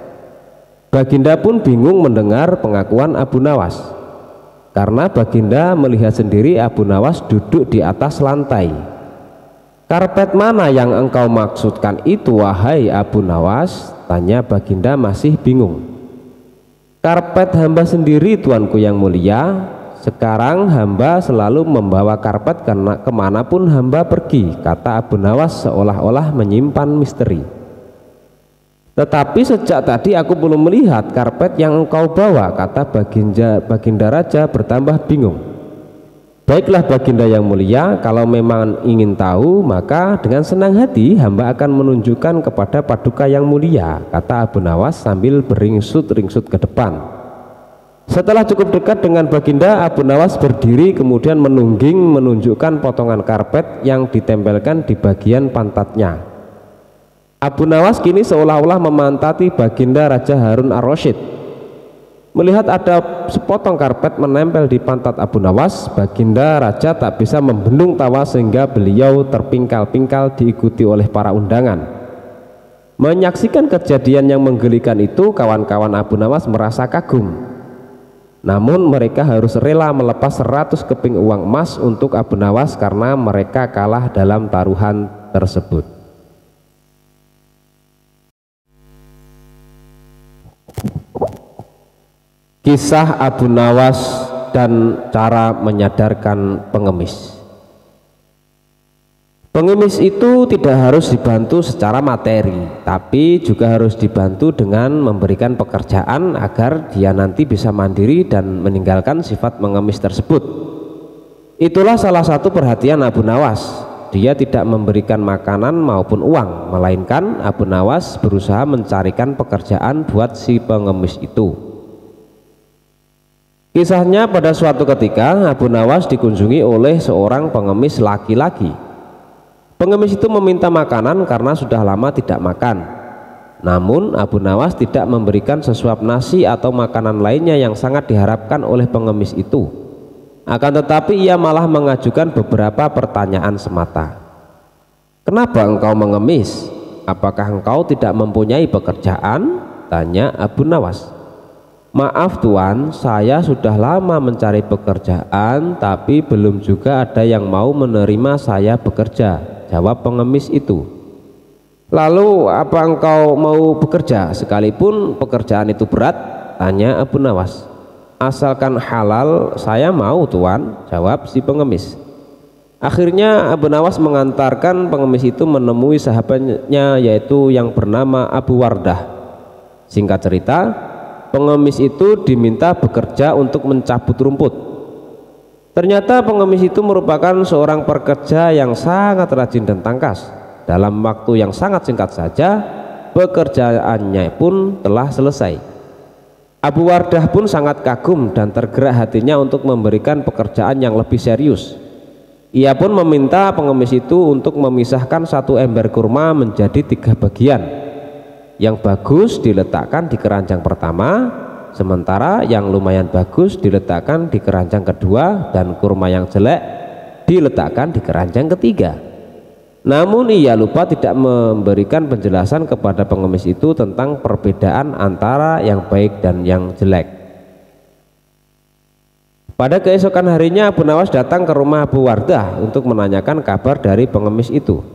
Baginda pun bingung mendengar pengakuan Abu Nawas, karena Baginda melihat sendiri Abu Nawas duduk di atas lantai. "Karpet mana yang engkau maksudkan itu, wahai Abu Nawas?" tanya Baginda masih bingung. "Karpet hamba sendiri tuanku yang mulia. Sekarang hamba selalu membawa karpet karena kemanapun hamba pergi," kata Abu Nawas seolah-olah menyimpan misteri. "Tetapi sejak tadi aku belum melihat karpet yang engkau bawa," kata Baginda Raja bertambah bingung. "Baiklah Baginda yang mulia, kalau memang ingin tahu maka dengan senang hati hamba akan menunjukkan kepada Paduka yang mulia," kata Abu Nawas sambil beringsut-ringsut ke depan. Setelah cukup dekat dengan Baginda, Abu Nawas berdiri kemudian menungging menunjukkan potongan karpet yang ditempelkan di bagian pantatnya. Abu Nawas kini seolah-olah memantati Baginda Raja Harun ar-Rasyid. Melihat ada sepotong karpet menempel di pantat Abu Nawas, Baginda Raja tak bisa membendung tawa sehingga beliau terpingkal-pingkal diikuti oleh para undangan. Menyaksikan kejadian yang menggelikan itu, kawan-kawan Abu Nawas merasa kagum. Namun mereka harus rela melepas 100 keping uang emas untuk Abu Nawas karena mereka kalah dalam taruhan tersebut. Kisah Abu Nawas dan cara menyadarkan pengemis. Pengemis itu tidak harus dibantu secara materi, tapi juga harus dibantu dengan memberikan pekerjaan agar dia nanti bisa mandiri dan meninggalkan sifat mengemis tersebut. Itulah salah satu perhatian Abu Nawas. Dia tidak memberikan makanan maupun uang, melainkan Abu Nawas berusaha mencarikan pekerjaan buat si pengemis itu. Kisahnya, pada suatu ketika Abu Nawas dikunjungi oleh seorang pengemis laki-laki. Pengemis itu meminta makanan karena sudah lama tidak makan. Namun Abu Nawas tidak memberikan sesuap nasi atau makanan lainnya yang sangat diharapkan oleh pengemis itu. Akan tetapi ia malah mengajukan beberapa pertanyaan semata. "Kenapa engkau mengemis? Apakah engkau tidak mempunyai pekerjaan?" tanya Abu Nawas. "Maaf tuan, saya sudah lama mencari pekerjaan tapi belum juga ada yang mau menerima saya bekerja," jawab pengemis itu. "Lalu apa engkau mau bekerja sekalipun pekerjaan itu berat?" tanya Abu Nawas. "Asalkan halal saya mau tuan," jawab si pengemis. Akhirnya Abu Nawas mengantarkan pengemis itu menemui sahabatnya, yaitu yang bernama Abu Wardah. Singkat cerita, pengemis itu diminta bekerja untuk mencabut rumput. Ternyata pengemis itu merupakan seorang pekerja yang sangat rajin dan tangkas. Dalam waktu yang sangat singkat saja, pekerjaannya pun telah selesai. Abu Wardah pun sangat kagum dan tergerak hatinya untuk memberikan pekerjaan yang lebih serius. Ia pun meminta pengemis itu untuk memisahkan satu ember kurma menjadi 3 bagian. Yang bagus diletakkan di keranjang pertama, sementara yang lumayan bagus diletakkan di keranjang kedua, dan kurma yang jelek diletakkan di keranjang ketiga. Namun ia lupa tidak memberikan penjelasan kepada pengemis itu tentang perbedaan antara yang baik dan yang jelek. Pada keesokan harinya Abu Nawas datang ke rumah Abu Wardah untuk menanyakan kabar dari pengemis itu.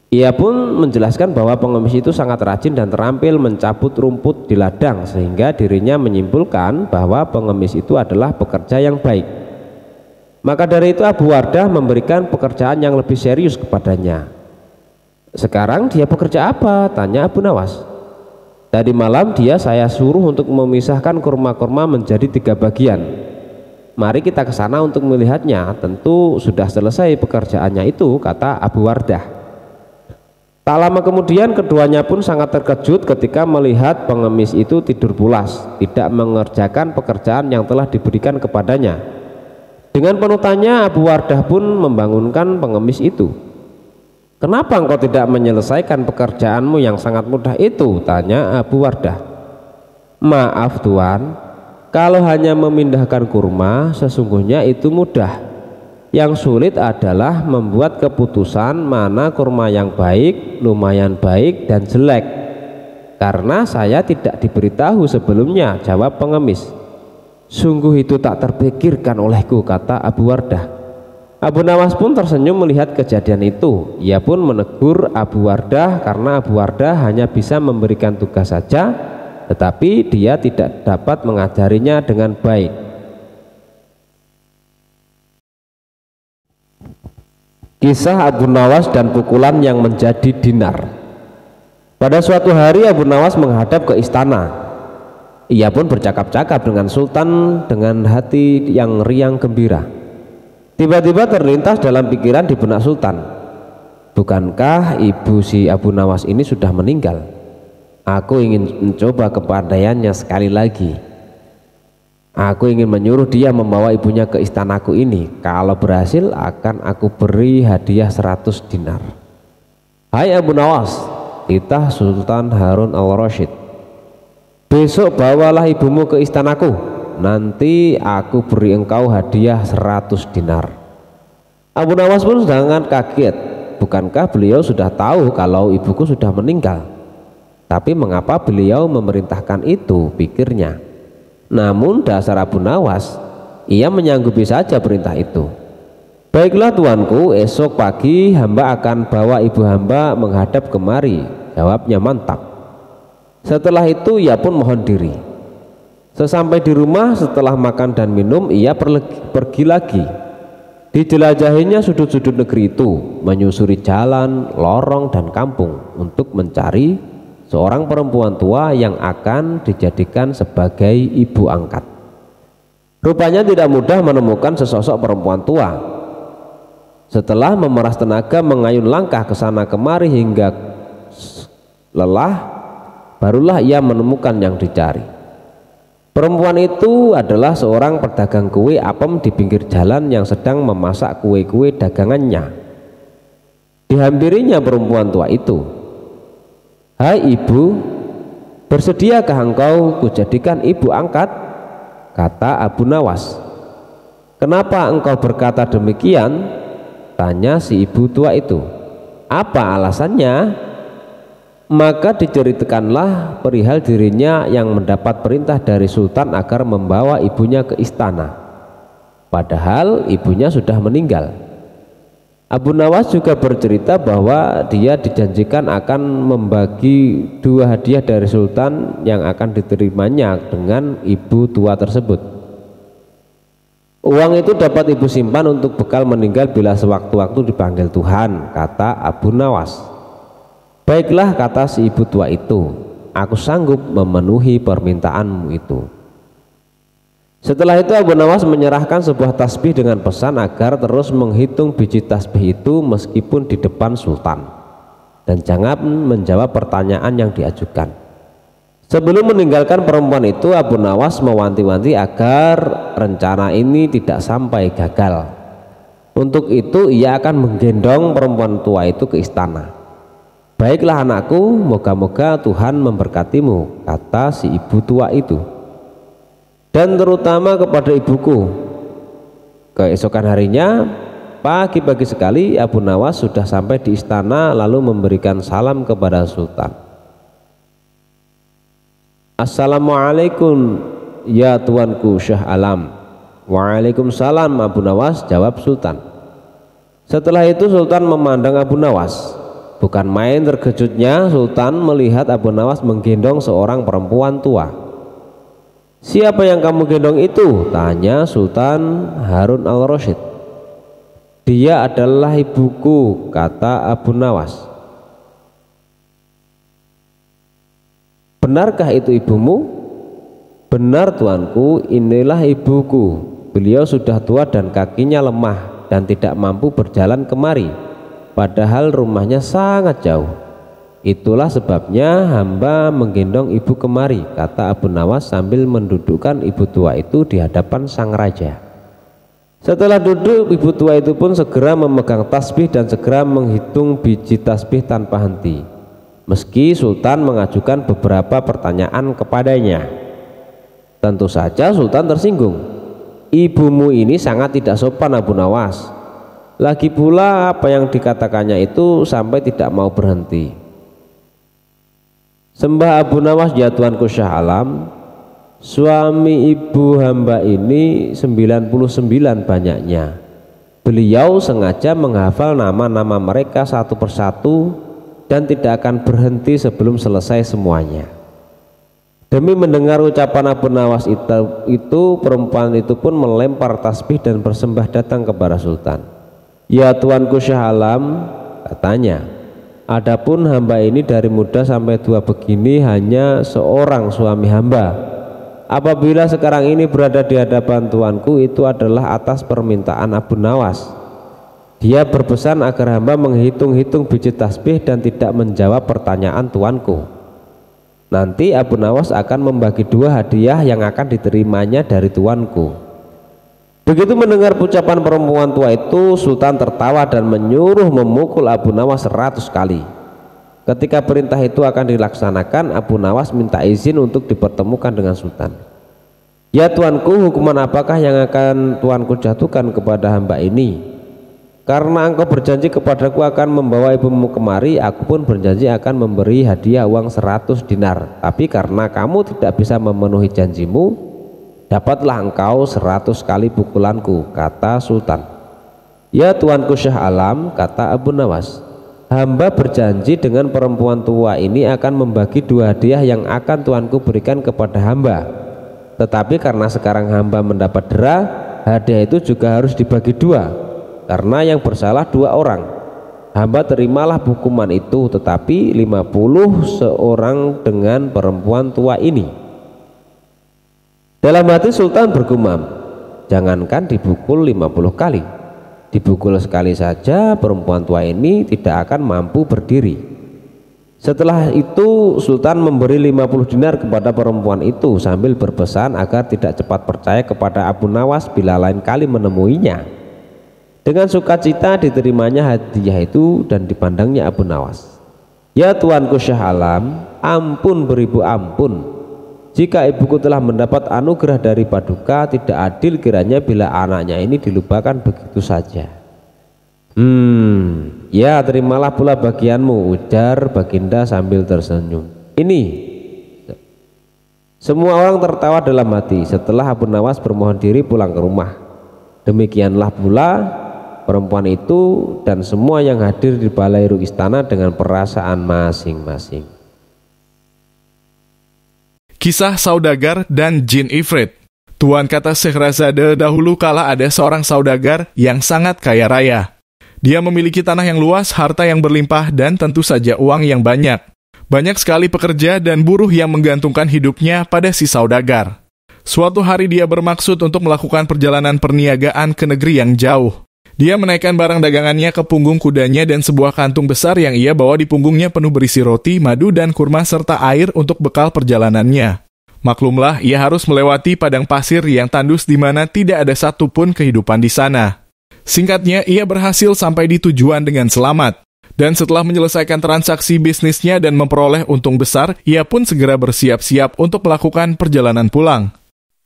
Ia pun menjelaskan bahwa pengemis itu sangat rajin dan terampil mencabut rumput di ladang, sehingga dirinya menyimpulkan bahwa pengemis itu adalah pekerja yang baik. Maka dari itu Abu Wardah memberikan pekerjaan yang lebih serius kepadanya. Sekarang dia bekerja apa? Tanya Abu Nawas. Tadi malam saya suruh untuk memisahkan kurma-kurma menjadi 3 bagian. Mari kita ke sana untuk melihatnya. Tentu sudah selesai pekerjaannya itu, kata Abu Wardah. Tak lama kemudian keduanya pun sangat terkejut ketika melihat pengemis itu tidur pulas, tidak mengerjakan pekerjaan yang telah diberikan kepadanya. Dengan penuh tanya, Abu Wardah pun membangunkan pengemis itu. Kenapa engkau tidak menyelesaikan pekerjaanmu yang sangat mudah itu? Tanya Abu Wardah. Maaf Tuan, kalau hanya memindahkan kurma sesungguhnya itu mudah. Yang sulit adalah membuat keputusan mana kurma yang baik, lumayan baik, dan jelek. Karena saya tidak diberitahu sebelumnya, jawab pengemis. Sungguh itu tak terpikirkan olehku, kata Abu Wardah. Abu Nawas pun tersenyum melihat kejadian itu. Ia pun menegur Abu Wardah karena Abu Wardah hanya bisa memberikan tugas saja, tetapi dia tidak dapat mengajarinya dengan baik. Kisah Abu Nawas dan pukulan yang menjadi dinar. Pada suatu hari Abu Nawas menghadap ke istana. Ia pun bercakap-cakap dengan Sultan dengan hati yang riang gembira. Tiba-tiba terlintas dalam pikiran di benak Sultan, bukankah ibu si Abu Nawas ini sudah meninggal? Aku ingin mencoba kepandaiannya sekali lagi. Aku ingin menyuruh dia membawa ibunya ke istanaku ini. Kalau berhasil akan aku beri hadiah 100 dinar. Hai Abu Nawas, titah Sultan Harun al-Rasyid. Besok bawalah ibumu ke istanaku. Nanti aku beri engkau hadiah 100 dinar. Abu Nawas pun sangat kaget. Bukankah beliau sudah tahu kalau ibuku sudah meninggal? Tapi mengapa beliau memerintahkan itu, pikirnya. Namun dasar Abu Nawas, ia menyanggupi saja perintah itu. Baiklah tuanku, esok pagi hamba akan bawa ibu hamba menghadap kemari, jawabnya mantap. Setelah itu ia pun mohon diri. Sesampai di rumah setelah makan dan minum, ia pergi lagi. Dijelajahinya sudut-sudut negeri itu, menyusuri jalan, lorong dan kampung untuk mencari seorang perempuan tua yang akan dijadikan sebagai ibu angkat. Rupanya tidak mudah menemukan sesosok perempuan tua. Setelah memeras tenaga mengayun langkah ke sana kemari hingga lelah, barulah ia menemukan yang dicari. Perempuan itu adalah seorang pedagang kue apem di pinggir jalan yang sedang memasak kue-kue dagangannya. Dihampirinya perempuan tua itu. Hai ibu, bersediakah engkau kujadikan ibu angkat? Kata Abu Nawas. Kenapa engkau berkata demikian? Tanya si ibu tua itu. Apa alasannya? Maka diceritakanlah perihal dirinya yang mendapat perintah dari Sultan agar membawa ibunya ke istana. Padahal ibunya sudah meninggal. Abu Nawas juga bercerita bahwa dia dijanjikan akan membagi 2 hadiah dari Sultan yang akan diterimanya dengan ibu tua tersebut. Uang itu dapat ibu simpan untuk bekal meninggal bila sewaktu-waktu dipanggil Tuhan, kata Abu Nawas. Baiklah, kata si ibu tua itu, aku sanggup memenuhi permintaanmu itu. Setelah itu Abu Nawas menyerahkan sebuah tasbih dengan pesan agar terus menghitung biji tasbih itu meskipun di depan Sultan, dan jangan menjawab pertanyaan yang diajukan. Sebelum meninggalkan perempuan itu, Abu Nawas mewanti-wanti agar rencana ini tidak sampai gagal. Untuk itu ia akan menggendong perempuan tua itu ke istana. Baiklah anakku, moga-moga Tuhan memberkatimu, kata si ibu tua itu. Dan terutama kepada ibuku. Keesokan harinya, pagi-pagi sekali Abu Nawas sudah sampai di istana lalu memberikan salam kepada Sultan. Assalamualaikum ya tuanku Syah Alam. Waalaikumsalam Abu Nawas, jawab Sultan. Setelah itu Sultan memandang Abu Nawas. Bukan main terkejutnya Sultan melihat Abu Nawas menggendong seorang perempuan tua. Siapa yang kamu gendong itu? Tanya Sultan Harun al-Rasyid. Dia adalah ibuku, kata Abu Nawas. Benarkah itu ibumu? Benar tuanku, inilah ibuku. Beliau sudah tua dan kakinya lemah dan tidak mampu berjalan kemari, padahal rumahnya sangat jauh. Itulah sebabnya hamba menggendong ibu kemari, kata Abu Nawas sambil mendudukkan ibu tua itu di hadapan sang raja. Setelah duduk, ibu tua itu pun segera memegang tasbih dan segera menghitung biji tasbih tanpa henti, meski Sultan mengajukan beberapa pertanyaan kepadanya. Tentu saja Sultan tersinggung. Ibumu ini sangat tidak sopan, Abu Nawas. Lagi pula apa yang dikatakannya itu sampai tidak mau berhenti. Sembah Abu Nawas, ya tuanku Syah Alam, suami ibu hamba ini 99 banyaknya. Beliau sengaja menghafal nama-nama mereka satu persatu dan tidak akan berhenti sebelum selesai semuanya. Demi mendengar ucapan Abu Nawas itu perempuan itu pun melempar tasbih dan bersembah datang kepada Sultan. Ya tuanku Syah Alam, katanya, adapun hamba ini dari muda sampai tua begini hanya seorang suami hamba. Apabila sekarang ini berada di hadapan tuanku, itu adalah atas permintaan Abu Nawas. Dia berpesan agar hamba menghitung-hitung biji tasbih dan tidak menjawab pertanyaan tuanku. Nanti Abu Nawas akan membagi dua hadiah yang akan diterimanya dari tuanku. Begitu mendengar ucapan perempuan tua itu, Sultan tertawa dan menyuruh memukul Abu Nawas 100 kali. Ketika perintah itu akan dilaksanakan, Abu Nawas minta izin untuk dipertemukan dengan Sultan. Ya tuanku, hukuman apakah yang akan tuanku jatuhkan kepada hamba ini? Karena engkau berjanji kepadaku akan membawa ibumu kemari, aku pun berjanji akan memberi hadiah uang 100 dinar. Tapi karena kamu tidak bisa memenuhi janjimu, dapatlah engkau 100 kali pukulanku, kata Sultan. Ya tuanku Syah Alam, kata Abu Nawas, hamba berjanji dengan perempuan tua ini akan membagi dua hadiah yang akan tuanku berikan kepada hamba. Tetapi karena sekarang hamba mendapat dera, hadiah itu juga harus dibagi dua. Karena yang bersalah 2 orang. Hamba terimalah hukuman itu, tetapi 50 seorang dengan perempuan tua ini. Dalam hati Sultan bergumam, jangankan dipukul 50 kali, dipukul sekali saja perempuan tua ini tidak akan mampu berdiri. Setelah itu Sultan memberi 50 dinar kepada perempuan itu sambil berpesan agar tidak cepat percaya kepada Abu Nawas bila lain kali menemuinya. Dengan sukacita diterimanya hadiah itu dan dipandangnya Abu Nawas. Ya tuanku Syah Alam, ampun beribu ampun. Jika ibuku telah mendapat anugerah dari Paduka, tidak adil kiranya bila anaknya ini dilupakan begitu saja. Ya terimalah pula bagianmu, ujar Baginda sambil tersenyum. Ini semua orang tertawa dalam hati setelah Abu Nawas bermohon diri pulang ke rumah. Demikianlah pula perempuan itu dan semua yang hadir di balairu istana dengan perasaan masing-masing. Kisah saudagar dan jin ifrit. Tuan kata Syekhrazade, dahulu kala ada seorang saudagar yang sangat kaya raya. Dia memiliki tanah yang luas, harta yang berlimpah, dan tentu saja uang yang banyak. Banyak sekali pekerja dan buruh yang menggantungkan hidupnya pada si saudagar. Suatu hari dia bermaksud untuk melakukan perjalanan perniagaan ke negeri yang jauh. Dia menaikkan barang dagangannya ke punggung kudanya dan sebuah kantung besar yang ia bawa di punggungnya penuh berisi roti, madu, dan kurma serta air untuk bekal perjalanannya. Maklumlah, ia harus melewati padang pasir yang tandus di mana tidak ada satupun kehidupan di sana. Singkatnya, ia berhasil sampai di tujuan dengan selamat. Dan setelah menyelesaikan transaksi bisnisnya dan memperoleh untung besar, ia pun segera bersiap-siap untuk melakukan perjalanan pulang.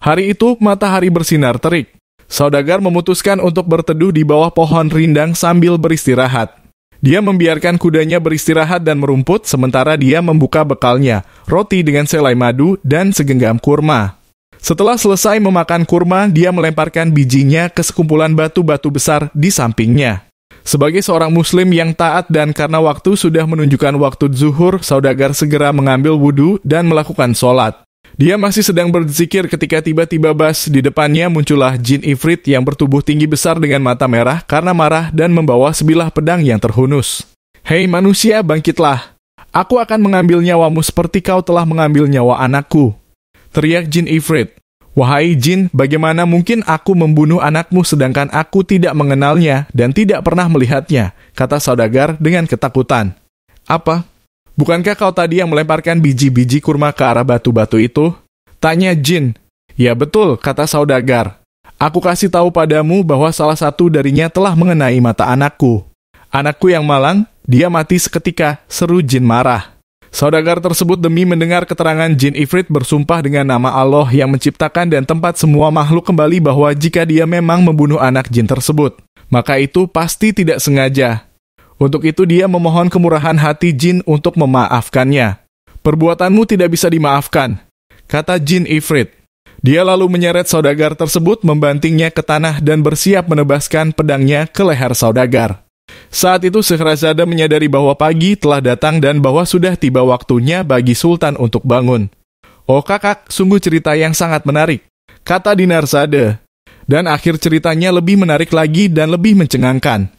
Hari itu, matahari bersinar terik. Saudagar memutuskan untuk berteduh di bawah pohon rindang sambil beristirahat. Dia membiarkan kudanya beristirahat dan merumput, sementara dia membuka bekalnya, roti dengan selai madu dan segenggam kurma. Setelah selesai memakan kurma, dia melemparkan bijinya ke sekumpulan batu-batu besar di sampingnya. Sebagai seorang muslim yang taat dan karena waktu sudah menunjukkan waktu zuhur, saudagar segera mengambil wudhu dan melakukan sholat. Dia masih sedang berzikir ketika tiba-tiba bas di depannya muncullah jin ifrit yang bertubuh tinggi besar dengan mata merah karena marah dan membawa sebilah pedang yang terhunus. "Hei manusia, bangkitlah. Aku akan mengambil nyawamu seperti kau telah mengambil nyawa anakku," teriak jin ifrit. "Wahai jin, bagaimana mungkin aku membunuh anakmu sedangkan aku tidak mengenalnya dan tidak pernah melihatnya," kata saudagar dengan ketakutan. "Apa? Bukankah kau tadi yang melemparkan biji-biji kurma ke arah batu-batu itu?" tanya jin. "Ya betul," kata saudagar. "Aku kasih tahu padamu bahwa salah satu darinya telah mengenai mata anakku. Anakku yang malang, dia mati seketika," seru jin marah. Saudagar tersebut demi mendengar keterangan jin ifrit bersumpah dengan nama Allah yang menciptakan dan tempat semua makhluk kembali bahwa jika dia memang membunuh anak jin tersebut, maka itu pasti tidak sengaja. Untuk itu dia memohon kemurahan hati jin untuk memaafkannya. "Perbuatanmu tidak bisa dimaafkan," kata jin ifrit. Dia lalu menyeret saudagar tersebut, membantingnya ke tanah dan bersiap menebaskan pedangnya ke leher saudagar. Saat itu Sehrazada menyadari bahwa pagi telah datang dan bahwa sudah tiba waktunya bagi Sultan untuk bangun. "Oh kakak, sungguh cerita yang sangat menarik," kata Dinarzade. Dan akhir ceritanya lebih menarik lagi dan lebih mencengangkan.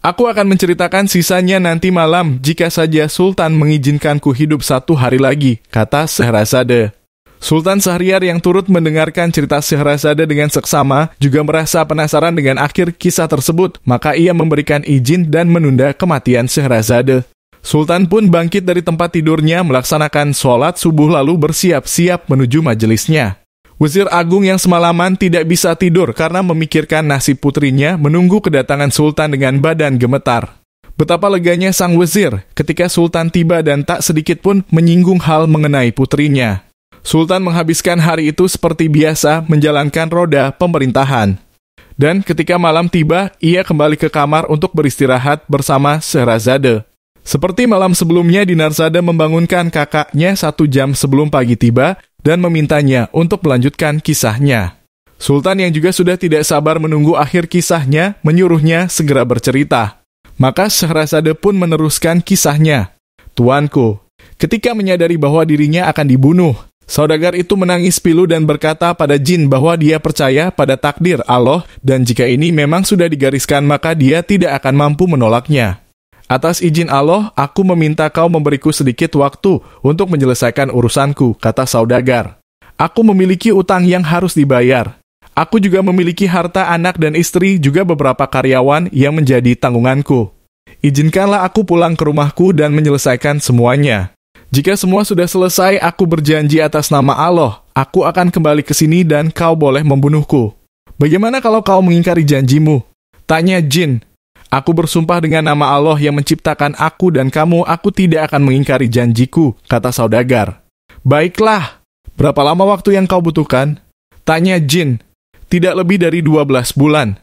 "Aku akan menceritakan sisanya nanti malam jika saja Sultan mengizinkanku hidup 1 hari lagi," kata Sehrazade. Sultan Syahriar yang turut mendengarkan cerita Sehrazade dengan seksama juga merasa penasaran dengan akhir kisah tersebut, maka ia memberikan izin dan menunda kematian Sehrazade. Sultan pun bangkit dari tempat tidurnya, melaksanakan sholat subuh lalu bersiap-siap menuju majelisnya. Wazir Agung yang semalaman tidak bisa tidur karena memikirkan nasib putrinya menunggu kedatangan Sultan dengan badan gemetar. Betapa leganya sang wazir ketika Sultan tiba dan tak sedikit pun menyinggung hal mengenai putrinya. Sultan menghabiskan hari itu seperti biasa menjalankan roda pemerintahan. Dan ketika malam tiba, ia kembali ke kamar untuk beristirahat bersama Sehrazade. Seperti malam sebelumnya, Dinarzade membangunkan kakaknya 1 jam sebelum pagi tiba dan memintanya untuk melanjutkan kisahnya. Sultan yang juga sudah tidak sabar menunggu akhir kisahnya, menyuruhnya segera bercerita. Maka Sehrazade pun meneruskan kisahnya. "Tuanku, ketika menyadari bahwa dirinya akan dibunuh, saudagar itu menangis pilu dan berkata pada jin bahwa dia percaya pada takdir Allah dan jika ini memang sudah digariskan maka dia tidak akan mampu menolaknya. Atas izin Allah, aku meminta kau memberiku sedikit waktu untuk menyelesaikan urusanku," kata saudagar. "Aku memiliki utang yang harus dibayar. Aku juga memiliki harta anak dan istri, juga beberapa karyawan yang menjadi tanggunganku. Izinkanlah aku pulang ke rumahku dan menyelesaikan semuanya. Jika semua sudah selesai, aku berjanji atas nama Allah, aku akan kembali ke sini dan kau boleh membunuhku." "Bagaimana kalau kau mengingkari janjimu?" tanya jin. "Aku bersumpah dengan nama Allah yang menciptakan aku dan kamu, aku tidak akan mengingkari janjiku," kata saudagar. "Baiklah, berapa lama waktu yang kau butuhkan?" tanya jin. "Tidak lebih dari 12 bulan.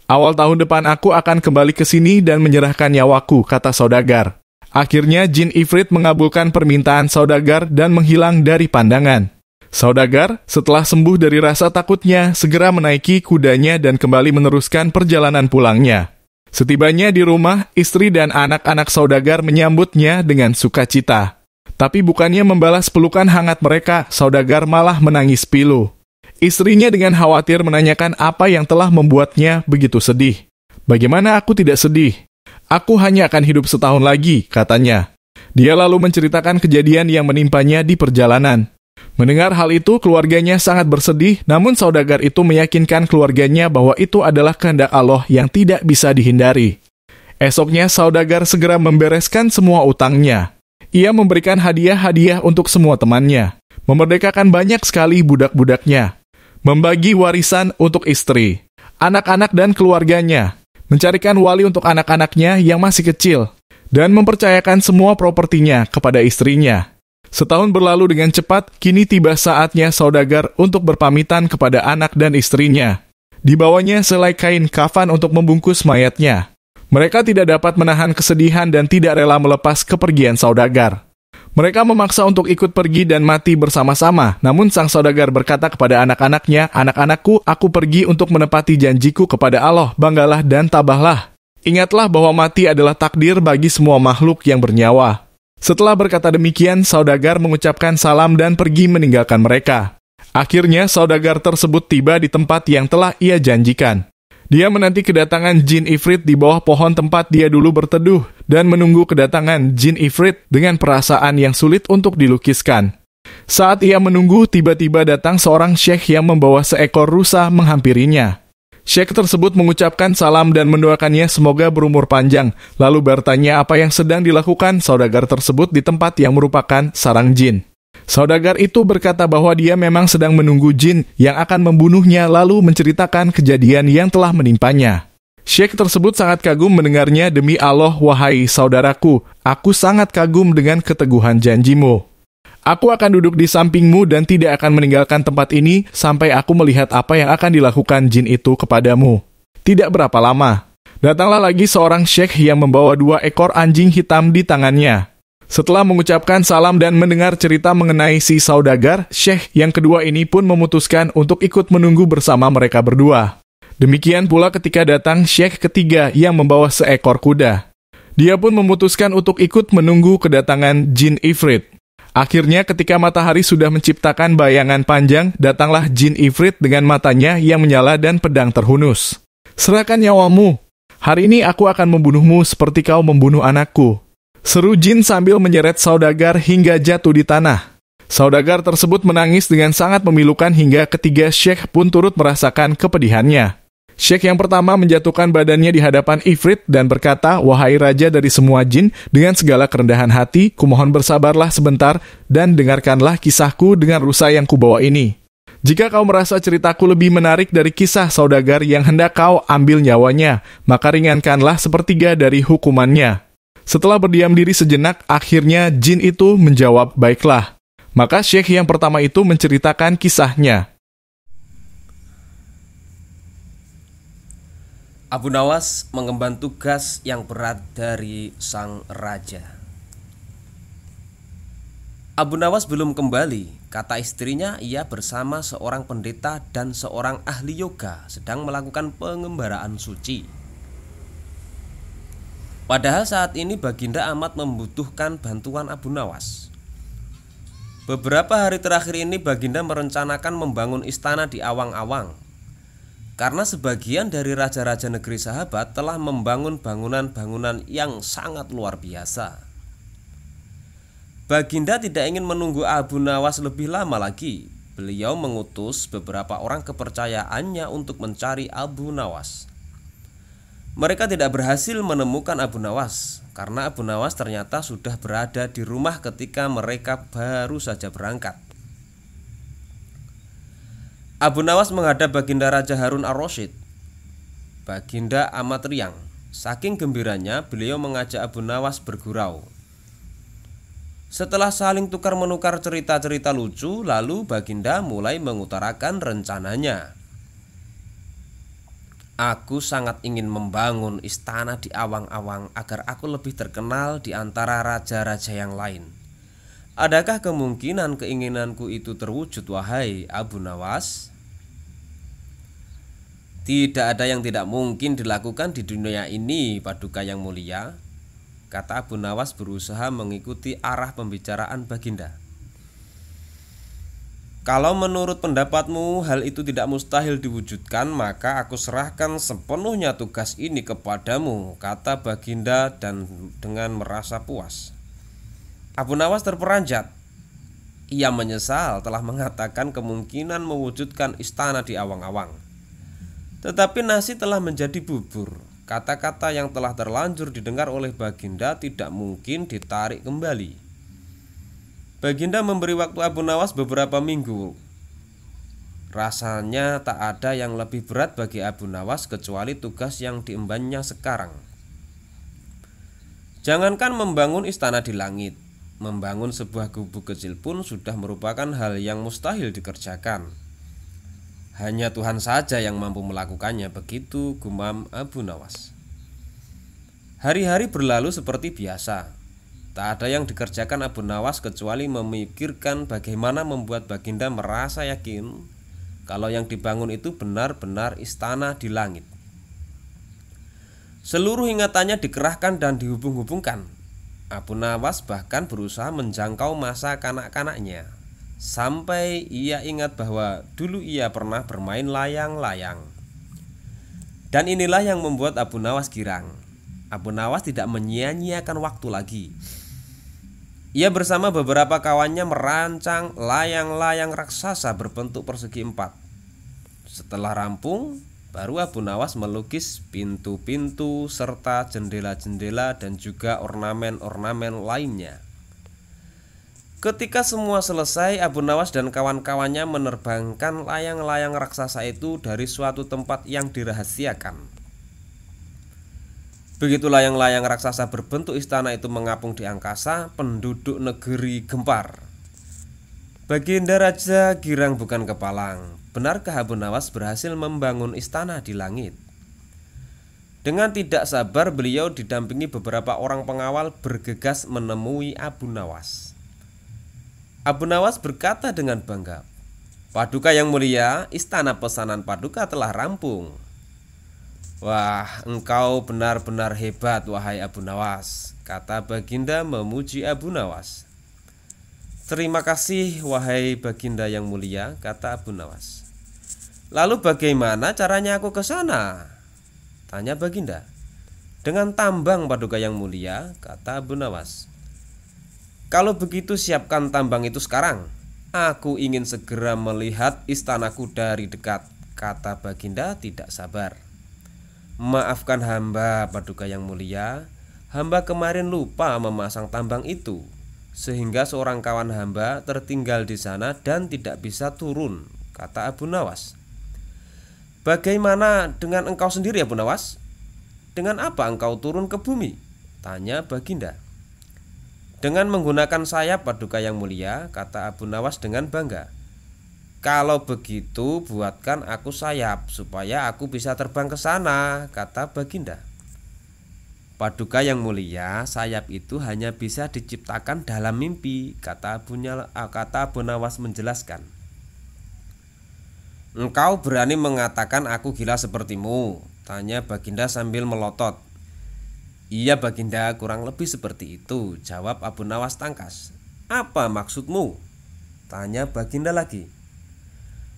Awal tahun depan aku akan kembali ke sini dan menyerahkan nyawaku," kata saudagar. Akhirnya jin ifrit mengabulkan permintaan saudagar dan menghilang dari pandangan. Saudagar, setelah sembuh dari rasa takutnya, segera menaiki kudanya dan kembali meneruskan perjalanan pulangnya. Setibanya di rumah, istri dan anak-anak saudagar menyambutnya dengan sukacita. Tapi bukannya membalas pelukan hangat mereka, saudagar malah menangis pilu. Istrinya dengan khawatir menanyakan apa yang telah membuatnya begitu sedih. "Bagaimana aku tidak sedih? Aku hanya akan hidup 1 tahun lagi," katanya. Dia lalu menceritakan kejadian yang menimpanya di perjalanan. Mendengar hal itu, keluarganya sangat bersedih, namun saudagar itu meyakinkan keluarganya bahwa itu adalah kehendak Allah yang tidak bisa dihindari. Esoknya, saudagar segera membereskan semua utangnya. Ia memberikan hadiah-hadiah untuk semua temannya, memerdekakan banyak sekali budak-budaknya, membagi warisan untuk istri, anak-anak dan keluarganya, mencarikan wali untuk anak-anaknya yang masih kecil, dan mempercayakan semua propertinya kepada istrinya. Setahun berlalu dengan cepat, kini tiba saatnya saudagar untuk berpamitan kepada anak dan istrinya. Dibawanya selai kain kafan untuk membungkus mayatnya. Mereka tidak dapat menahan kesedihan dan tidak rela melepas kepergian saudagar. Mereka memaksa untuk ikut pergi dan mati bersama-sama, namun sang saudagar berkata kepada anak-anaknya, "Anak-anakku, aku pergi untuk menepati janjiku kepada Allah, banggalah dan tabahlah. Ingatlah bahwa mati adalah takdir bagi semua makhluk yang bernyawa. Setelah berkata demikian, saudagar mengucapkan salam dan pergi meninggalkan mereka. Akhirnya, saudagar tersebut tiba di tempat yang telah ia janjikan. Dia menanti kedatangan jin ifrit di bawah pohon tempat dia dulu berteduh dan menunggu kedatangan jin ifrit dengan perasaan yang sulit untuk dilukiskan. Saat ia menunggu, tiba-tiba datang seorang syekh yang membawa seekor rusa menghampirinya. Syekh tersebut mengucapkan salam dan mendoakannya semoga berumur panjang, lalu bertanya apa yang sedang dilakukan saudagar tersebut di tempat yang merupakan sarang jin. Saudagar itu berkata bahwa dia memang sedang menunggu jin yang akan membunuhnya lalu menceritakan kejadian yang telah menimpanya. Syekh tersebut sangat kagum mendengarnya. Demi Allah, wahai saudaraku, aku sangat kagum dengan keteguhan janjimu. Aku akan duduk di sampingmu dan tidak akan meninggalkan tempat ini sampai aku melihat apa yang akan dilakukan jin itu kepadamu. Tidak berapa lama, datanglah lagi seorang syekh yang membawa 2 ekor anjing hitam di tangannya. Setelah mengucapkan salam dan mendengar cerita mengenai si saudagar, syekh yang kedua ini pun memutuskan untuk ikut menunggu bersama mereka berdua. Demikian pula ketika datang syekh ketiga yang membawa seekor kuda. Dia pun memutuskan untuk ikut menunggu kedatangan jin ifrit. Akhirnya ketika matahari sudah menciptakan bayangan panjang, datanglah jin ifrit dengan matanya yang menyala dan pedang terhunus. Serahkan nyawamu. Hari ini aku akan membunuhmu seperti kau membunuh anakku. Seru jin sambil menyeret saudagar hingga jatuh di tanah. Saudagar tersebut menangis dengan sangat memilukan hingga ketiga syekh pun turut merasakan kepedihannya. Syekh yang pertama menjatuhkan badannya di hadapan ifrit dan berkata, wahai raja dari semua jin, dengan segala kerendahan hati, kumohon bersabarlah sebentar dan dengarkanlah kisahku dengan rusa yang kubawa ini. Jika kau merasa ceritaku lebih menarik dari kisah saudagar yang hendak kau ambil nyawanya, maka ringankanlah sepertiga dari hukumannya. Setelah berdiam diri sejenak, akhirnya jin itu menjawab, baiklah. Maka syekh yang pertama itu menceritakan kisahnya. Abu Nawas mengemban tugas yang berat dari sang raja. Abu Nawas belum kembali, kata istrinya. Ia bersama seorang pendeta dan seorang ahli yoga sedang melakukan pengembaraan suci. Padahal saat ini Baginda amat membutuhkan bantuan Abu Nawas. Beberapa hari terakhir ini Baginda merencanakan membangun istana di awang-awang, karena sebagian dari raja-raja negeri sahabat telah membangun bangunan-bangunan yang sangat luar biasa. Baginda tidak ingin menunggu Abu Nawas lebih lama lagi. Beliau mengutus beberapa orang kepercayaannya untuk mencari Abu Nawas. Mereka tidak berhasil menemukan Abu Nawas, karena Abu Nawas ternyata sudah berada di rumah ketika mereka baru saja berangkat. Abu Nawas menghadap Baginda Raja Harun ar-Rasyid. Baginda amat riang. Saking gembiranya, beliau mengajak Abu Nawas bergurau. Setelah saling tukar-menukar cerita-cerita lucu, lalu Baginda mulai mengutarakan rencananya. Aku sangat ingin membangun istana di awang-awang agar aku lebih terkenal di antara raja-raja yang lain. Adakah kemungkinan keinginanku itu terwujud, wahai Abu Nawas? Tidak ada yang tidak mungkin dilakukan di dunia ini, Paduka yang mulia, kata Abu Nawas berusaha mengikuti arah pembicaraan Baginda. Kalau menurut pendapatmu hal itu tidak mustahil diwujudkan, maka aku serahkan sepenuhnya tugas ini kepadamu, kata Baginda dan dengan merasa puas. Abu Nawas terperanjat. Ia menyesal telah mengatakan kemungkinan mewujudkan istana di awang-awang. Tetapi nasi telah menjadi bubur. Kata-kata yang telah terlanjur didengar oleh Baginda tidak mungkin ditarik kembali. Baginda memberi waktu Abu Nawas beberapa minggu. Rasanya tak ada yang lebih berat bagi Abu Nawas kecuali tugas yang diembannya sekarang. Jangankan membangun istana di langit, membangun sebuah gubuk kecil pun sudah merupakan hal yang mustahil dikerjakan. Hanya Tuhan saja yang mampu melakukannya, begitu gumam Abu Nawas. Hari-hari berlalu seperti biasa. Tak ada yang dikerjakan Abu Nawas kecuali memikirkan bagaimana membuat Baginda merasa yakin kalau yang dibangun itu benar-benar istana di langit. Seluruh ingatannya dikerahkan dan dihubung-hubungkan. Abu Nawas bahkan berusaha menjangkau masa kanak-kanaknya, sampai ia ingat bahwa dulu ia pernah bermain layang-layang. Dan inilah yang membuat Abu Nawas girang. Abu Nawas tidak menyia-nyiakan waktu lagi. Ia bersama beberapa kawannya merancang layang-layang raksasa berbentuk persegi 4. Setelah rampung, baru Abu Nawas melukis pintu-pintu serta jendela-jendela dan juga ornamen-ornamen lainnya. Ketika semua selesai, Abu Nawas dan kawan-kawannya menerbangkan layang-layang raksasa itu dari suatu tempat yang dirahasiakan. Begitu layang-layang raksasa berbentuk istana itu mengapung di angkasa, penduduk negeri gempar. Baginda Raja girang bukan kepalang. Benarkah Abu Nawas berhasil membangun istana di langit? Dengan tidak sabar beliau didampingi beberapa orang pengawal bergegas menemui Abu Nawas. Abu Nawas berkata dengan bangga, "Paduka yang mulia, istana pesanan Paduka telah rampung." "Wah, engkau benar-benar hebat, wahai Abu Nawas," kata Baginda memuji Abu Nawas. "Terima kasih, wahai Baginda yang mulia," kata Abu Nawas. "Lalu bagaimana caranya aku ke sana?" tanya Baginda. "Dengan tambang, Paduka yang mulia," kata Abu Nawas. "Kalau begitu siapkan tambang itu sekarang. Aku ingin segera melihat istanaku dari dekat," kata Baginda tidak sabar. "Maafkan hamba, Paduka yang mulia. Hamba kemarin lupa memasang tambang itu, sehingga seorang kawan hamba tertinggal di sana dan tidak bisa turun," kata Abu Nawas. "Bagaimana dengan engkau sendiri, Abu Nawas? Dengan apa engkau turun ke bumi?" tanya Baginda. "Dengan menggunakan sayap, Paduka yang mulia," kata Abu Nawas dengan bangga. "Kalau begitu buatkan aku sayap supaya aku bisa terbang ke sana," kata Baginda. "Paduka yang mulia, sayap itu hanya bisa diciptakan dalam mimpi," kata Abu Nawas menjelaskan. "Engkau berani mengatakan aku gila sepertimu?" tanya Baginda sambil melotot. "Iya Baginda, kurang lebih seperti itu," jawab Abu Nawas tangkas. "Apa maksudmu?" tanya Baginda lagi.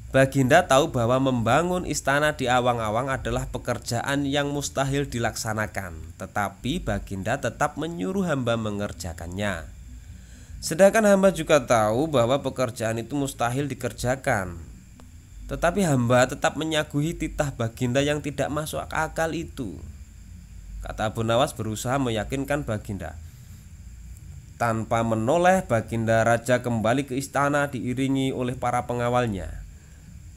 Baginda tahu bahwa membangun istana di awang-awang adalah pekerjaan yang mustahil dilaksanakan, tetapi Baginda tetap menyuruh hamba mengerjakannya. Sedangkan hamba juga tahu bahwa pekerjaan itu mustahil dikerjakan, tetapi hamba tetap menyaguhi titah Baginda yang tidak masuk akal itu. Kata Abu Nawas berusaha meyakinkan Baginda. Tanpa menoleh, Baginda Raja kembali ke istana diiringi oleh para pengawalnya.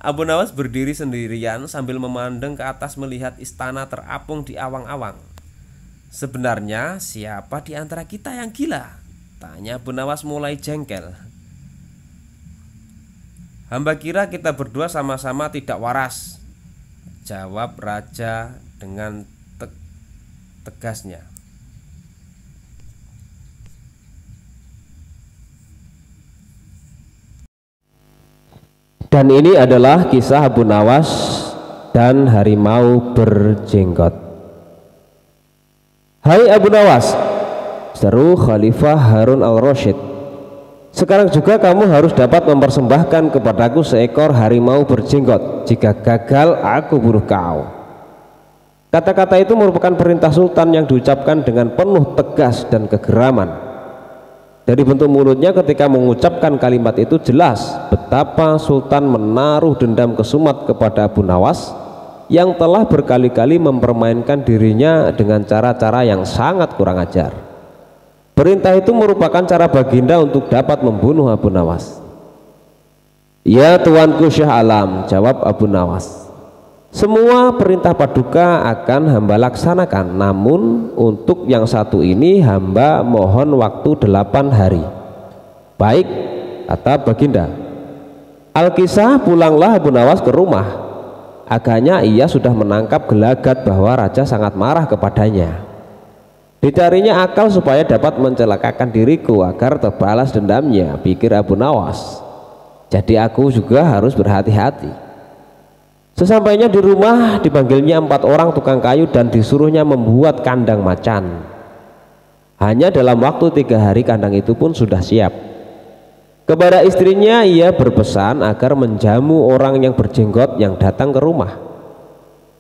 Abu Nawas berdiri sendirian sambil memandang ke atas melihat istana terapung di awang-awang. "Sebenarnya siapa di antara kita yang gila?" tanya Abu Nawas mulai jengkel. "Hamba kira kita berdua sama-sama tidak waras," jawab Raja dengan tegasnya. Dan ini adalah kisah Abu Nawas dan harimau berjenggot. "Hai Abu Nawas," seru Khalifah Harun al-Rasyid, "sekarang juga kamu harus dapat mempersembahkan kepadaku seekor harimau berjenggot. Jika gagal, aku bunuh kau." Kata-kata itu merupakan perintah sultan yang diucapkan dengan penuh tegas dan kegeraman. Dari bentuk mulutnya ketika mengucapkan kalimat itu jelas betapa sultan menaruh dendam kesumat kepada Abu Nawas yang telah berkali-kali mempermainkan dirinya dengan cara-cara yang sangat kurang ajar. Perintah itu merupakan cara Baginda untuk dapat membunuh Abu Nawas. "Ya Tuanku Syah Alam," jawab Abu Nawas, "semua perintah Paduka akan hamba laksanakan, namun untuk yang satu ini hamba mohon waktu 8 hari. "Baik," kata Baginda. Alkisah pulanglah Abu Nawas ke rumah. Agaknya ia sudah menangkap gelagat bahwa raja sangat marah kepadanya. Dicarinya akal supaya dapat mencelakakan diriku agar terbalas dendamnya, pikir Abu Nawas. Jadi aku juga harus berhati-hati. Sesampainya di rumah, dipanggilnya 4 orang tukang kayu dan disuruhnya membuat kandang macan. Hanya dalam waktu 3 hari kandang itu pun sudah siap. Kepada istrinya ia berpesan agar menjamu orang yang berjenggot yang datang ke rumah.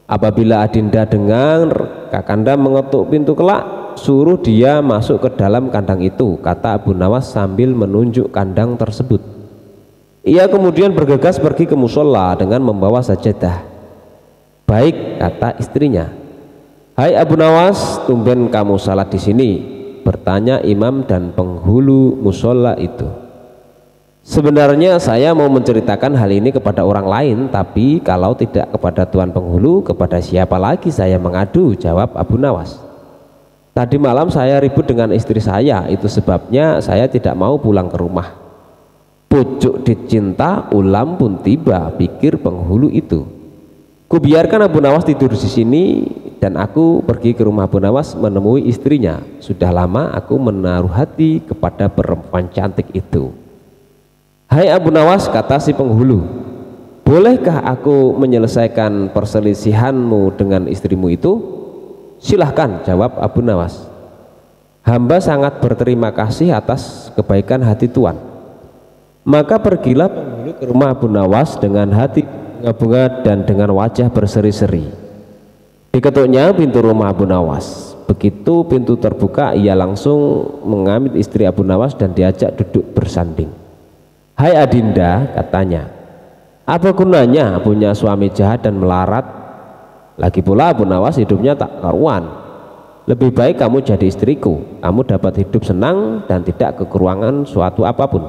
Apabila Adinda dengar Kakanda mengetuk pintu kelak, suruh dia masuk ke dalam kandang itu, kata Abu Nawas sambil menunjuk kandang tersebut. Ia kemudian bergegas pergi ke musola dengan membawa sajadah. Baik, kata istrinya. Hai Abu Nawas, tumben kamu salat di sini? Bertanya imam dan penghulu musola itu. Sebenarnya saya mau menceritakan hal ini kepada orang lain, tapi kalau tidak kepada tuan penghulu, kepada siapa lagi saya mengadu? Jawab Abu Nawas. Tadi malam saya ribut dengan istri saya, itu sebabnya saya tidak mau pulang ke rumah. Pucuk dicinta, ulam pun tiba, pikir penghulu itu. Kubiarkan Abu Nawas tidur di sini dan aku pergi ke rumah Abu Nawas menemui istrinya. Sudah lama aku menaruh hati kepada perempuan cantik itu. Hai Abu Nawas, kata si penghulu, bolehkah aku menyelesaikan perselisihanmu dengan istrimu itu? Silahkan, jawab Abu Nawas. Hamba sangat berterima kasih atas kebaikan hati tuan. Maka pergilah penghulu ke rumah Abu Nawas dengan hati bunga-bunga dan dengan wajah berseri-seri. Diketuknya pintu rumah Abu Nawas. Begitu pintu terbuka, ia langsung mengambil istri Abu Nawas dan diajak duduk bersanding. Hai Adinda, katanya, apa gunanya punya suami jahat dan melarat? Lagi pula Abu Nawas hidupnya tak karuan. Lebih baik kamu jadi istriku, kamu dapat hidup senang dan tidak kekurangan suatu apapun.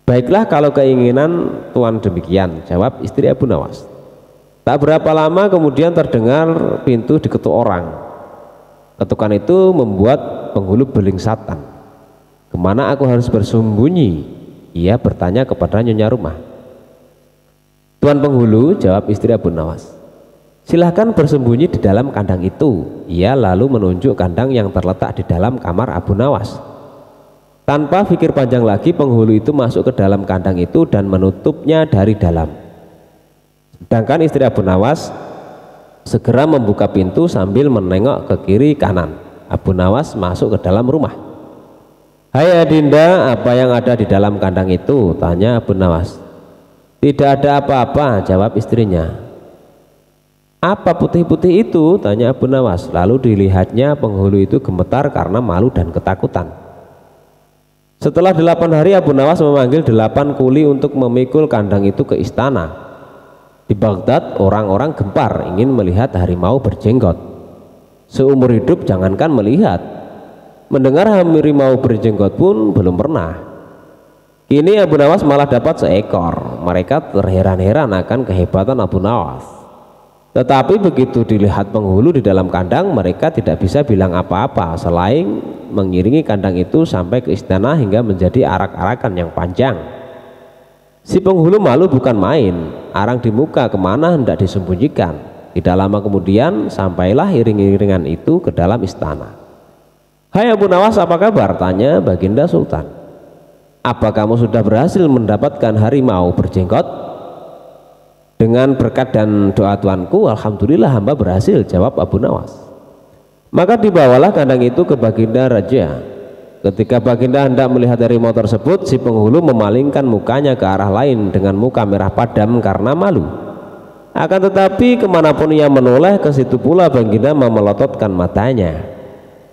Baiklah kalau keinginan tuan demikian, jawab istri Abu Nawas. Tak berapa lama kemudian terdengar pintu diketuk orang. Ketukan itu membuat penghulu belingsatan. Kemana aku harus bersembunyi? Ia bertanya kepada nyonya rumah. Tuan penghulu, jawab istri Abu Nawas. Silahkan bersembunyi di dalam kandang itu. Ia lalu menunjuk kandang yang terletak di dalam kamar Abu Nawas. Tanpa pikir panjang lagi, penghulu itu masuk ke dalam kandang itu dan menutupnya dari dalam. Sedangkan istri Abu Nawas segera membuka pintu sambil menengok ke kiri kanan. Abu Nawas masuk ke dalam rumah. Hai Adinda, apa yang ada di dalam kandang itu? Tanya Abu Nawas. Tidak ada apa-apa, jawab istrinya. Apa putih-putih itu? Tanya Abu Nawas. Lalu dilihatnya penghulu itu gemetar karena malu dan ketakutan. Setelah 8 hari Abu Nawas memanggil 8 kuli untuk memikul kandang itu ke istana. Di Baghdad orang-orang gempar ingin melihat harimau berjenggot. Seumur hidup jangankan melihat, mendengar harimau berjenggot pun belum pernah. Kini Abu Nawas malah dapat seekor. Mereka terheran-heran akan kehebatan Abu Nawas. Tetapi begitu dilihat penghulu di dalam kandang, mereka tidak bisa bilang apa-apa selain mengiringi kandang itu sampai ke istana hingga menjadi arak-arakan yang panjang. Si penghulu malu bukan main, arang di muka kemana hendak disembunyikan. Tidak lama kemudian sampailah iring-iringan itu ke dalam istana. Hai Abu Nawas, apa kabar? Tanya Baginda Sultan. Apa kamu sudah berhasil mendapatkan harimau berjenggot? Dengan berkat dan doa tuanku, alhamdulillah hamba berhasil, jawab Abu Nawas. Maka dibawalah kandang itu ke Baginda Raja. Ketika Baginda hendak melihat harimau tersebut, si penghulu memalingkan mukanya ke arah lain dengan muka merah padam karena malu. Akan tetapi kemanapun ia menoleh, ke situ pula Baginda memelototkan matanya.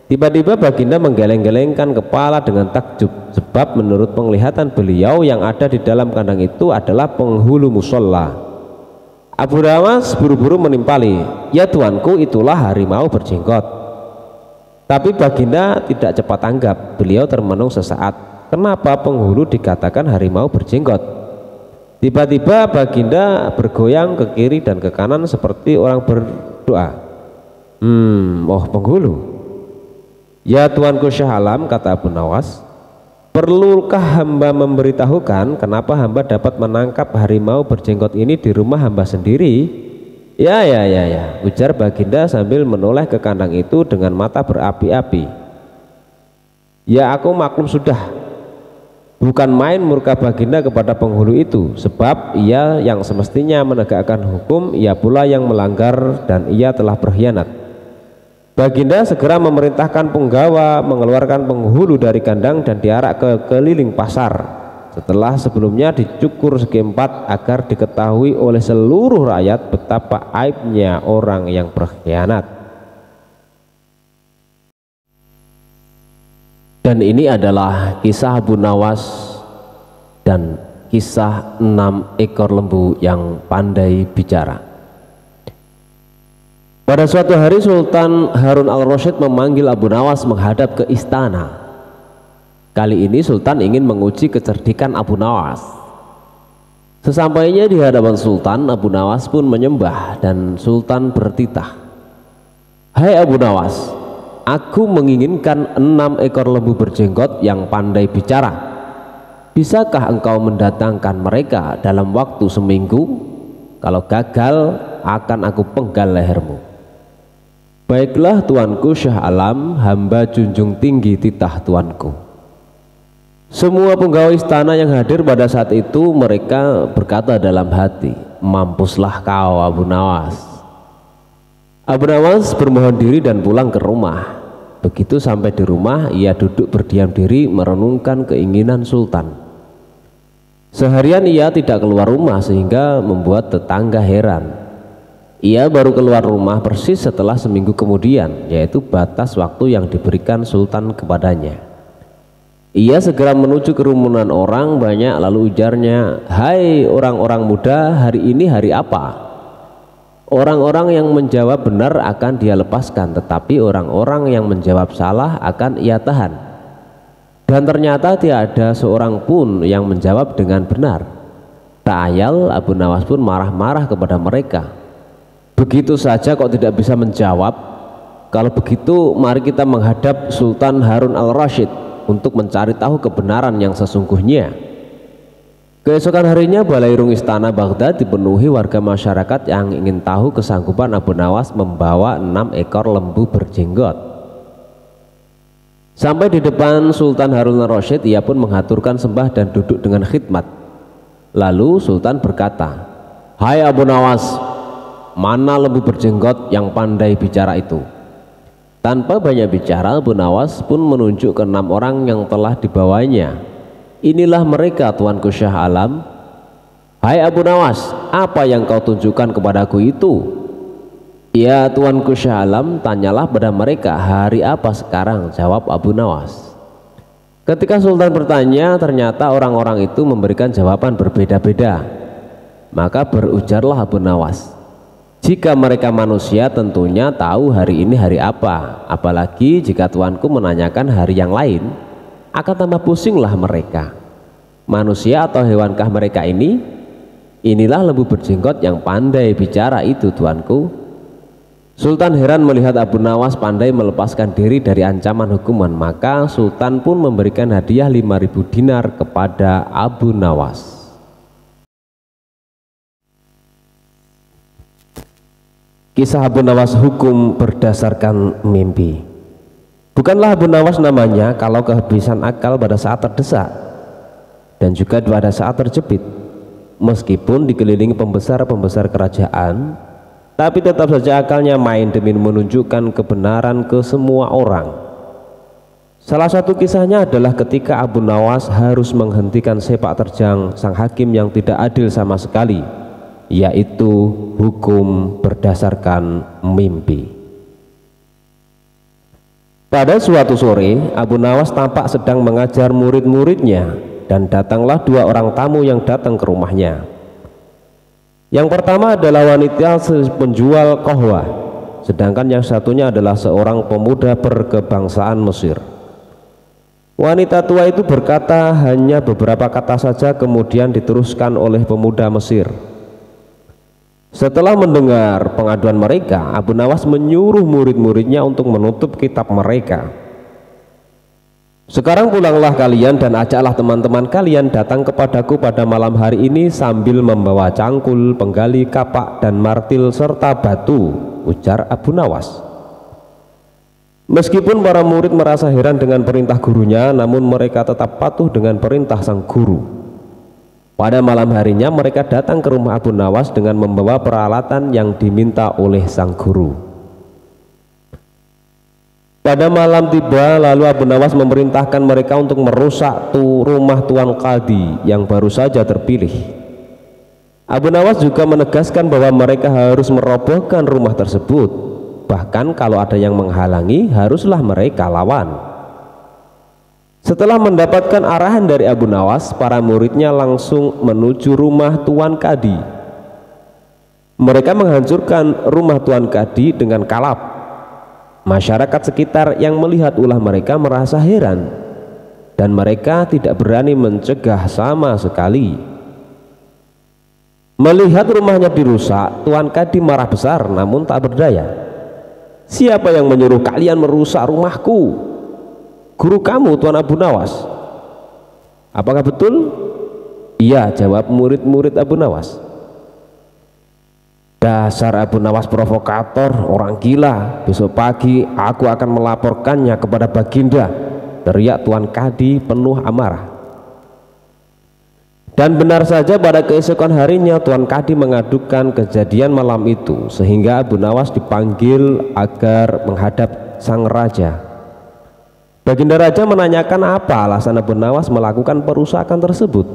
Tiba-tiba Baginda menggeleng-gelengkan kepala dengan takjub, sebab menurut penglihatan beliau yang ada di dalam kandang itu adalah penghulu musola. Abu Nawas buru-buru menimpali, ya tuanku, itulah harimau berjenggot. Tapi Baginda tidak cepat tanggap, beliau termenung sesaat. Kenapa penghulu dikatakan harimau berjenggot? Tiba-tiba Baginda bergoyang ke kiri dan ke kanan seperti orang berdoa. Oh penghulu. Ya tuanku Syah Alam, kata Abu Nawas, perlukah hamba memberitahukan kenapa hamba dapat menangkap harimau berjenggot ini di rumah hamba sendiri? Ya, ujar Baginda sambil menoleh ke kandang itu dengan mata berapi-api. Ya aku maklum sudah. Bukan main murka Baginda kepada penghulu itu, sebab ia yang semestinya menegakkan hukum, ia pula yang melanggar dan ia telah berkhianat. Baginda segera memerintahkan penggawa mengeluarkan penghulu dari kandang dan diarak ke keliling pasar. Setelah sebelumnya dicukur segi empat agar diketahui oleh seluruh rakyat betapa aibnya orang yang berkhianat. Dan ini adalah kisah Abu Nawas dan kisah 6 ekor lembu yang pandai bicara. Pada suatu hari Sultan Harun al-Rasyid memanggil Abu Nawas menghadap ke istana. Kali ini Sultan ingin menguji kecerdikan Abu Nawas. Sesampainya di hadapan Sultan, Abu Nawas pun menyembah dan Sultan bertitah, "Hai Abu Nawas, aku menginginkan 6 ekor lembu berjenggot yang pandai bicara. Bisakah engkau mendatangkan mereka dalam waktu seminggu? Kalau gagal, akan aku penggal lehermu." "Baiklah tuanku Syah Alam, hamba junjung tinggi titah tuanku." Semua penggawa istana yang hadir pada saat itu mereka berkata dalam hati, "Mampuslah kau Abu Nawas." Abu Nawas bermohon diri dan pulang ke rumah. Begitu sampai di rumah, ia duduk berdiam diri merenungkan keinginan Sultan. Seharian ia tidak keluar rumah sehingga membuat tetangga heran. Ia baru keluar rumah persis setelah seminggu kemudian, yaitu batas waktu yang diberikan Sultan kepadanya. Ia segera menuju kerumunan orang banyak lalu ujarnya, "Hai orang-orang muda, hari ini hari apa?" Orang-orang yang menjawab benar akan dia lepaskan, tetapi orang-orang yang menjawab salah akan ia tahan. Dan ternyata tidak ada seorang pun yang menjawab dengan benar. Tak ayal Abu Nawas pun marah-marah kepada mereka. "Begitu saja kok tidak bisa menjawab? Kalau begitu mari kita menghadap Sultan Harun al-Rasyid untuk mencari tahu kebenaran yang sesungguhnya." Keesokan harinya balairung istana Baghdad dipenuhi warga masyarakat yang ingin tahu kesanggupan Abu Nawas membawa 6 ekor lembu berjenggot. Sampai di depan Sultan Harun al-Rasyid, ia pun mengaturkan sembah dan duduk dengan khidmat. Lalu Sultan berkata, "Hai Abu Nawas, mana lembu berjenggot yang pandai bicara itu?" Tanpa banyak bicara, Abu Nawas pun menunjuk ke 6 orang yang telah dibawanya. "Inilah mereka tuanku Syah Alam." "Hai Abu Nawas, apa yang kau tunjukkan kepadaku itu?" "Ya tuanku Syah Alam, tanyalah pada mereka hari apa sekarang," jawab Abu Nawas. Ketika Sultan bertanya, ternyata orang-orang itu memberikan jawaban berbeda-beda. Maka berujarlah Abu Nawas, "Jika mereka manusia tentunya tahu hari ini hari apa, apalagi jika tuanku menanyakan hari yang lain, akan tambah pusinglah mereka. Manusia atau hewankah mereka ini? Inilah lembu berjenggot yang pandai bicara itu tuanku." Sultan heran melihat Abu Nawas pandai melepaskan diri dari ancaman hukuman, maka Sultan pun memberikan hadiah 5.000 dinar kepada Abu Nawas. Kisah Abu Nawas hukum berdasarkan mimpi. Bukanlah Abu Nawas namanya kalau kehabisan akal pada saat terdesak dan juga pada saat terjepit. Meskipun dikelilingi pembesar-pembesar kerajaan, tapi tetap saja akalnya main demi menunjukkan kebenaran ke semua orang. Salah satu kisahnya adalah ketika Abu Nawas harus menghentikan sepak terjang sang hakim yang tidak adil sama sekali, yaitu hukum berdasarkan mimpi. Pada suatu sore, Abu Nawas tampak sedang mengajar murid-muridnya dan datanglah 2 orang tamu yang datang ke rumahnya. Yang pertama adalah wanita penjual qahwah, sedangkan yang satunya adalah seorang pemuda berkebangsaan Mesir. Wanita tua itu berkata hanya beberapa kata saja, kemudian diteruskan oleh pemuda Mesir. Setelah mendengar pengaduan mereka, Abu Nawas menyuruh murid-muridnya untuk menutup kitab mereka. "Sekarang pulanglah kalian dan ajaklah teman-teman kalian datang kepadaku pada malam hari ini sambil membawa cangkul, penggali, kapak, dan martil serta batu," ujar Abu Nawas. Meskipun para murid merasa heran dengan perintah gurunya, namun mereka tetap patuh dengan perintah sang guru. Pada malam harinya mereka datang ke rumah Abu Nawas dengan membawa peralatan yang diminta oleh sang guru. Pada malam tiba, lalu Abu Nawas memerintahkan mereka untuk merusak rumah Tuan Qadi yang baru saja terpilih. Abu Nawas juga menegaskan bahwa mereka harus merobohkan rumah tersebut. Bahkan kalau ada yang menghalangi, haruslah mereka lawan. Setelah mendapatkan arahan dari Abu Nawas, para muridnya langsung menuju rumah Tuan Qadi. Mereka menghancurkan rumah Tuan Qadi dengan kalap. Masyarakat sekitar yang melihat ulah mereka merasa heran, dan mereka tidak berani mencegah sama sekali. Melihat rumahnya dirusak, Tuan Qadi marah besar namun tak berdaya. "Siapa yang menyuruh kalian merusak rumahku?" "Guru kamu, Tuan Abu Nawas." "Apakah betul?" "Iya," jawab murid-murid Abu Nawas. "Dasar Abu Nawas provokator, orang gila. Besok pagi aku akan melaporkannya kepada Baginda," teriak Tuan Qadi penuh amarah. Dan benar saja pada keesokan harinya Tuan Qadi mengadukan kejadian malam itu, sehingga Abu Nawas dipanggil agar menghadap sang raja. Baginda raja menanyakan apa alasan Abu Nawas melakukan perusakan tersebut.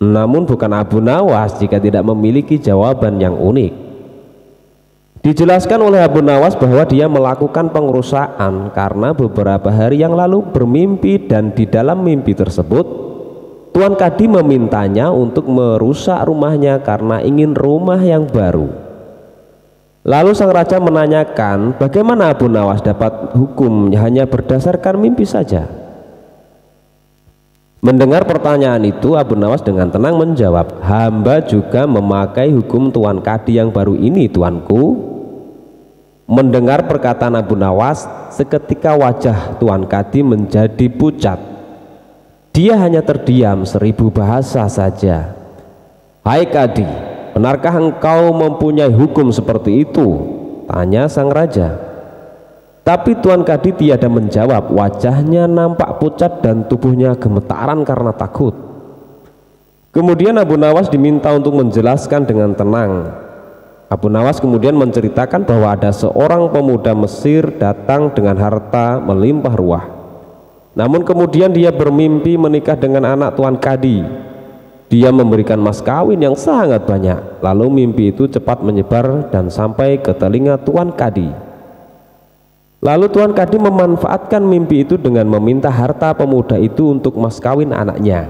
Namun bukan Abu Nawas jika tidak memiliki jawaban yang unik. Dijelaskan oleh Abu Nawas bahwa dia melakukan pengerusakan karena beberapa hari yang lalu bermimpi, dan di dalam mimpi tersebut Tuan Qadi memintanya untuk merusak rumahnya karena ingin rumah yang baru. Lalu sang raja menanyakan bagaimana Abu Nawas dapat hukum hanya berdasarkan mimpi saja. Mendengar pertanyaan itu, Abu Nawas dengan tenang menjawab, "Hamba juga memakai hukum Tuan Qadi yang baru ini, tuanku." Mendengar perkataan Abu Nawas, seketika wajah Tuan Qadi menjadi pucat. Dia hanya terdiam 1000 bahasa saja. "Hai Qadi, benarkah engkau mempunyai hukum seperti itu?" tanya sang raja. Tapi Tuan Qadi tiada menjawab. Wajahnya nampak pucat dan tubuhnya gemetaran karena takut. Kemudian Abu Nawas diminta untuk menjelaskan dengan tenang. Abu Nawas kemudian menceritakan bahwa ada seorang pemuda Mesir datang dengan harta melimpah ruah. Namun kemudian dia bermimpi menikah dengan anak Tuan Qadi. Dia memberikan mas kawin yang sangat banyak. Lalu mimpi itu cepat menyebar dan sampai ke telinga Tuan Qadi. Lalu Tuan Qadi memanfaatkan mimpi itu dengan meminta harta pemuda itu untuk mas kawin anaknya.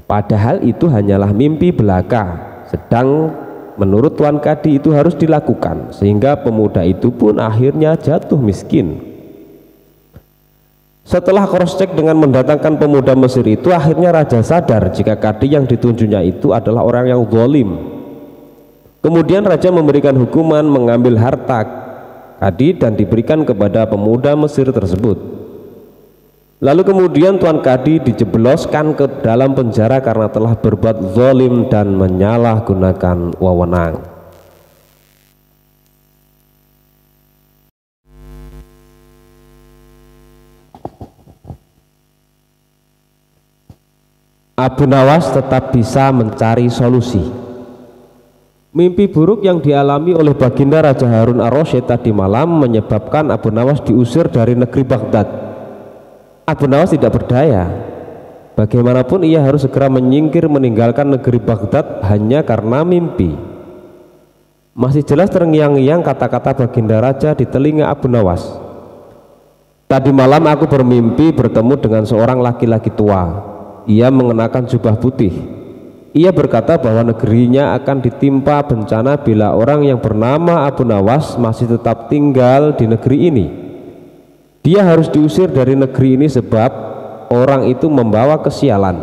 Padahal itu hanyalah mimpi belaka, sedang menurut Tuan Qadi itu harus dilakukan, sehingga pemuda itu pun akhirnya jatuh miskin. Setelah cross check dengan mendatangkan pemuda Mesir itu, akhirnya raja sadar jika Qadi yang ditunjuknya itu adalah orang yang zalim. Kemudian raja memberikan hukuman mengambil harta Qadi dan diberikan kepada pemuda Mesir tersebut. Lalu kemudian Tuan Qadi dijebloskan ke dalam penjara karena telah berbuat zalim dan menyalahgunakan wewenang. Abu Nawas tetap bisa mencari solusi. Mimpi buruk yang dialami oleh Baginda Raja Harun ar-Rasyid tadi malam menyebabkan Abu Nawas diusir dari negeri Baghdad. Abu Nawas tidak berdaya. Bagaimanapun ia harus segera menyingkir meninggalkan negeri Baghdad hanya karena mimpi. Masih jelas terngiang-ngiang kata-kata Baginda Raja di telinga Abu Nawas. "Tadi malam aku bermimpi bertemu dengan seorang laki-laki tua. Ia mengenakan jubah putih. Ia berkata bahwa negerinya akan ditimpa bencana bila orang yang bernama Abu Nawas masih tetap tinggal di negeri ini. Dia harus diusir dari negeri ini sebab orang itu membawa kesialan.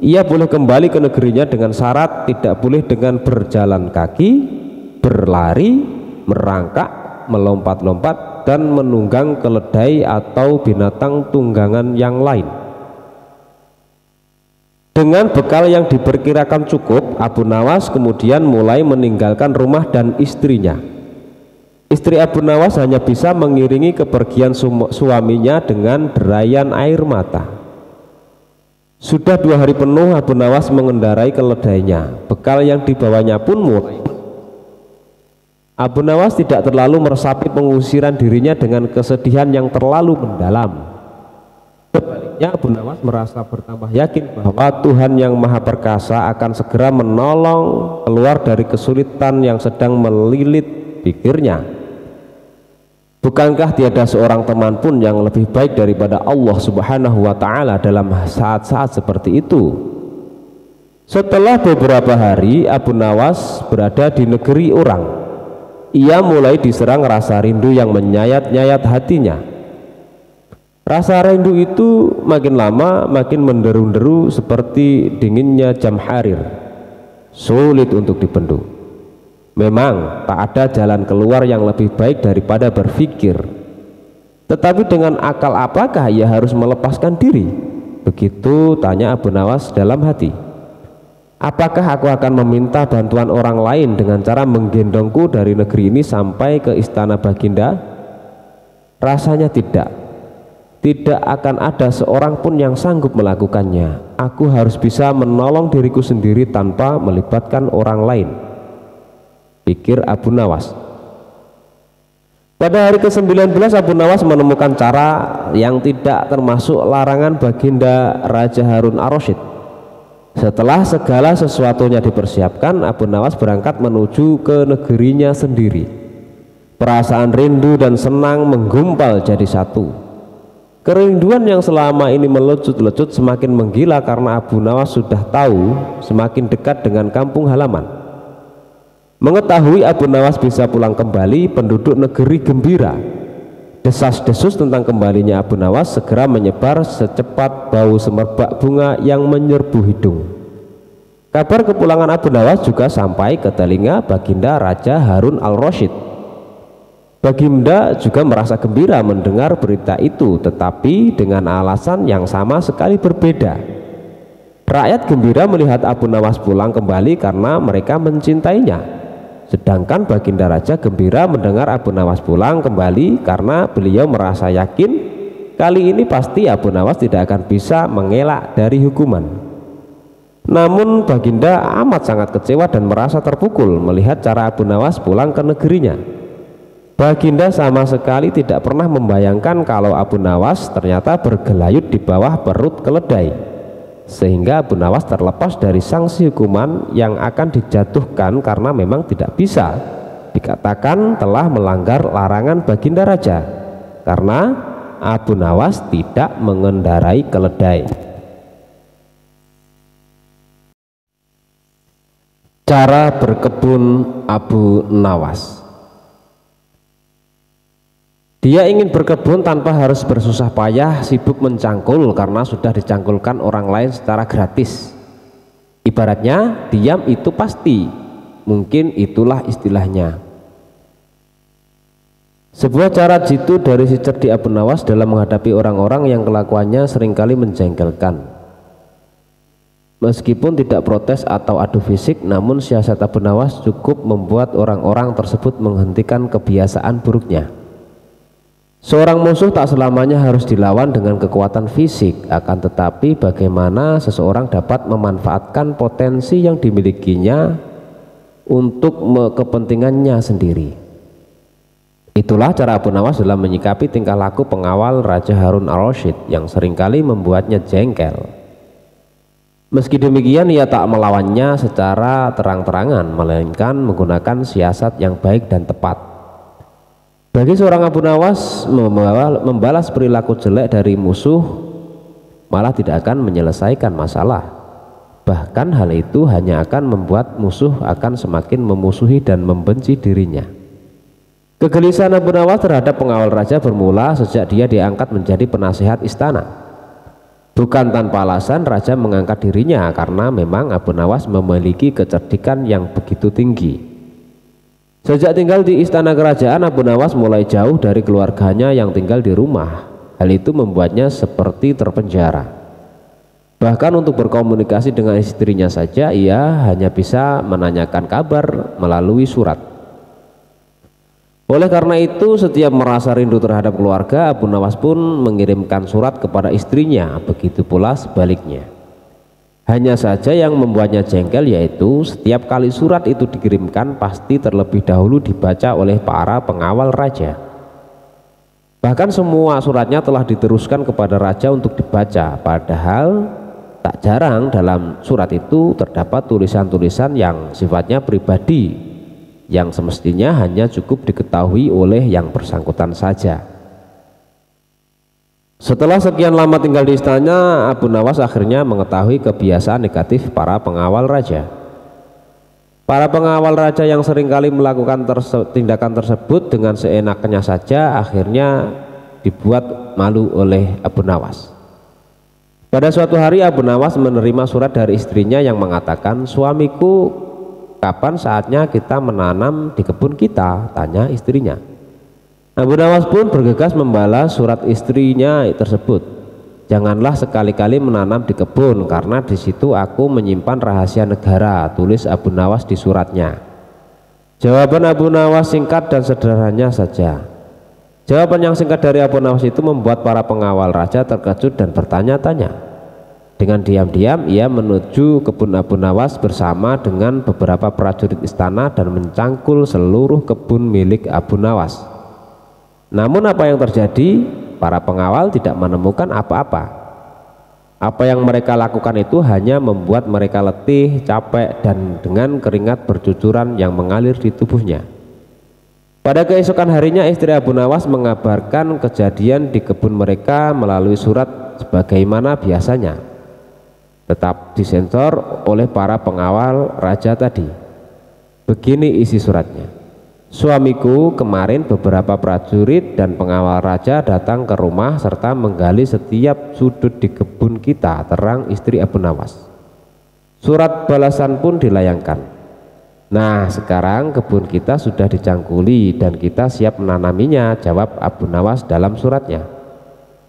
Ia boleh kembali ke negerinya dengan syarat tidak boleh dengan berjalan kaki, berlari, merangkak, melompat-lompat, dan menunggang keledai atau binatang tunggangan yang lain." Dengan bekal yang diperkirakan cukup, Abu Nawas kemudian mulai meninggalkan rumah dan istrinya. Istri Abu Nawas hanya bisa mengiringi kepergian suaminya dengan derayan air mata. Sudah 2 hari penuh Abu Nawas mengendarai keledainya. Bekal yang dibawanya pun mulai Abu Nawas tidak terlalu meresapi pengusiran dirinya dengan kesedihan yang terlalu mendalam. Sebaliknya Abu Nawas merasa bertambah yakin bahwa Tuhan yang Maha Perkasa akan segera menolong keluar dari kesulitan yang sedang melilit pikirnya. Bukankah tiada seorang teman pun yang lebih baik daripada Allah Subhanahu wa Ta'ala dalam saat-saat seperti itu? Setelah beberapa hari Abu Nawas berada di negeri orang, ia mulai diserang rasa rindu yang menyayat-nyayat hatinya. Rasa rindu itu makin lama makin menderu-deru seperti dinginnya jam harir, sulit untuk dibendung. Memang tak ada jalan keluar yang lebih baik daripada berpikir. Tetapi dengan akal apakah ia harus melepaskan diri? Begitu tanya Abu Nawas dalam hati. Apakah aku akan meminta bantuan orang lain dengan cara menggendongku dari negeri ini sampai ke istana Baginda? Rasanya tidak. Tidak akan ada seorang pun yang sanggup melakukannya. Aku harus bisa menolong diriku sendiri tanpa melibatkan orang lain, pikir Abu Nawas. Pada hari ke-19 Abu Nawas menemukan cara yang tidak termasuk larangan Baginda Raja Harun ar-Rasyid. Setelah segala sesuatunya dipersiapkan, Abu Nawas berangkat menuju ke negerinya sendiri. Perasaan rindu dan senang menggumpal jadi satu. Kerinduan yang selama ini melecut-lecut semakin menggila karena Abu Nawas sudah tahu semakin dekat dengan kampung halaman. Mengetahui Abu Nawas bisa pulang kembali, penduduk negeri gembira. Desas-desus tentang kembalinya Abu Nawas segera menyebar secepat bau semerbak bunga yang menyerbu hidung. Kabar kepulangan Abu Nawas juga sampai ke telinga Baginda Raja Harun al-Rasyid. Baginda juga merasa gembira mendengar berita itu, tetapi dengan alasan yang sama sekali berbeda. Rakyat gembira melihat Abu Nawas pulang kembali karena mereka mencintainya. Sedangkan Baginda Raja gembira mendengar Abu Nawas pulang kembali karena beliau merasa yakin kali ini pasti Abu Nawas tidak akan bisa mengelak dari hukuman. Namun Baginda amat sangat kecewa dan merasa terpukul melihat cara Abu Nawas pulang ke negerinya. Baginda sama sekali tidak pernah membayangkan kalau Abu Nawas ternyata bergelayut di bawah perut keledai, sehingga Abu Nawas terlepas dari sanksi hukuman yang akan dijatuhkan karena memang tidak bisa dikatakan telah melanggar larangan Baginda Raja, karena Abu Nawas tidak mengendarai keledai. Cara berkebun Abu Nawas. Dia ingin berkebun tanpa harus bersusah payah sibuk mencangkul karena sudah dicangkulkan orang lain secara gratis. Ibaratnya diam itu pasti, mungkin itulah istilahnya. Sebuah cara jitu dari si cerdik Abu Nawas dalam menghadapi orang-orang yang kelakuannya seringkali menjengkelkan. Meskipun tidak protes atau adu fisik, namun siasat Abu Nawas cukup membuat orang-orang tersebut menghentikan kebiasaan buruknya. Seorang musuh tak selamanya harus dilawan dengan kekuatan fisik, akan tetapi bagaimana seseorang dapat memanfaatkan potensi yang dimilikinya untuk kepentingannya sendiri. Itulah cara Abu Nawas dalam menyikapi tingkah laku pengawal Raja Harun al-Rasyid yang seringkali membuatnya jengkel. Meski demikian ia tak melawannya secara terang-terangan, melainkan menggunakan siasat yang baik dan tepat. Bagi seorang Abu Nawas, membalas perilaku jelek dari musuh malah tidak akan menyelesaikan masalah. Bahkan hal itu hanya akan membuat musuh akan semakin memusuhi dan membenci dirinya. Kegelisahan Abu Nawas terhadap pengawal raja bermula sejak dia diangkat menjadi penasihat istana. Bukan tanpa alasan raja mengangkat dirinya karena memang Abu Nawas memiliki kecerdikan yang begitu tinggi. Sejak tinggal di istana kerajaan, Abu Nawas mulai jauh dari keluarganya yang tinggal di rumah. Hal itu membuatnya seperti terpenjara. Bahkan untuk berkomunikasi dengan istrinya saja ia hanya bisa menanyakan kabar melalui surat. Oleh karena itu, setiap merasa rindu terhadap keluarga, Abu Nawas pun mengirimkan surat kepada istrinya, begitu pula sebaliknya. Hanya saja yang membuatnya jengkel yaitu setiap kali surat itu dikirimkan pasti terlebih dahulu dibaca oleh para pengawal raja. Bahkan semua suratnya telah diteruskan kepada raja untuk dibaca, padahal tak jarang dalam surat itu terdapat tulisan-tulisan yang sifatnya pribadi yang semestinya hanya cukup diketahui oleh yang bersangkutan saja. Setelah sekian lama tinggal di istana, Abu Nawas akhirnya mengetahui kebiasaan negatif para pengawal raja. Para pengawal raja yang seringkali melakukan tindakan tersebut dengan seenaknya saja akhirnya dibuat malu oleh Abu Nawas. Pada suatu hari Abu Nawas menerima surat dari istrinya yang mengatakan, "Suamiku, kapan saatnya kita menanam di kebun kita?" tanya istrinya. Abu Nawas pun bergegas membalas surat istrinya tersebut. "Janganlah sekali-kali menanam di kebun, karena di situ aku menyimpan rahasia negara," tulis Abu Nawas di suratnya. Jawaban Abu Nawas singkat dan sederhana saja. Jawaban yang singkat dari Abu Nawas itu membuat para pengawal raja terkejut dan bertanya-tanya. Dengan diam-diam ia menuju kebun Abu Nawas bersama dengan beberapa prajurit istana dan mencangkul seluruh kebun milik Abu Nawas. Namun apa yang terjadi? Para pengawal tidak menemukan apa-apa. Apa yang mereka lakukan itu hanya membuat mereka letih, capek, dan dengan keringat bercucuran yang mengalir di tubuhnya. Pada keesokan harinya istri Abu Nawas mengabarkan kejadian di kebun mereka melalui surat sebagaimana biasanya, tetap disensor oleh para pengawal raja tadi. Begini isi suratnya. "Suamiku, kemarin beberapa prajurit dan pengawal raja datang ke rumah serta menggali setiap sudut di kebun kita," terang istri Abu Nawas. Surat balasan pun dilayangkan. "Nah, sekarang kebun kita sudah dicangkuli dan kita siap menanaminya," jawab Abu Nawas dalam suratnya.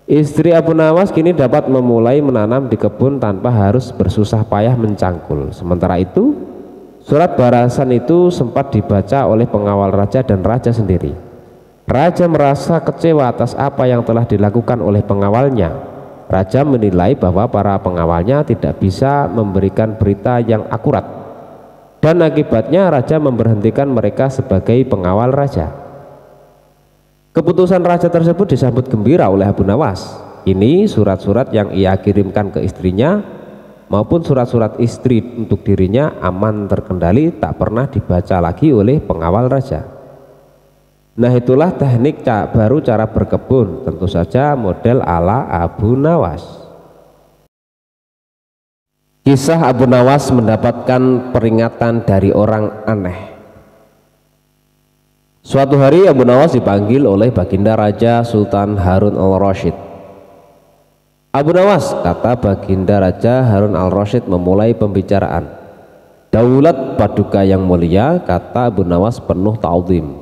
Istri Abu Nawas kini dapat memulai menanam di kebun tanpa harus bersusah payah mencangkul. Sementara itu, surat balasan itu sempat dibaca oleh pengawal raja dan raja sendiri. Raja merasa kecewa atas apa yang telah dilakukan oleh pengawalnya. Raja menilai bahwa para pengawalnya tidak bisa memberikan berita yang akurat, dan akibatnya raja memberhentikan mereka sebagai pengawal raja. Keputusan raja tersebut disambut gembira oleh Abu Nawas. Ini surat-surat yang ia kirimkan ke istrinya maupun surat-surat istri untuk dirinya aman terkendali, tak pernah dibaca lagi oleh pengawal raja. Nah, itulah teknik baru cara berkebun, tentu saja model ala Abu Nawas. Kisah Abu Nawas mendapatkan peringatan dari orang aneh. Suatu hari Abu Nawas dipanggil oleh Baginda Raja Sultan Harun al-Rasyid. "Abu Nawas," kata Baginda Raja Harun al-Rasyid memulai pembicaraan. "Daulat Paduka yang mulia," kata Abu Nawas penuh ta'zim.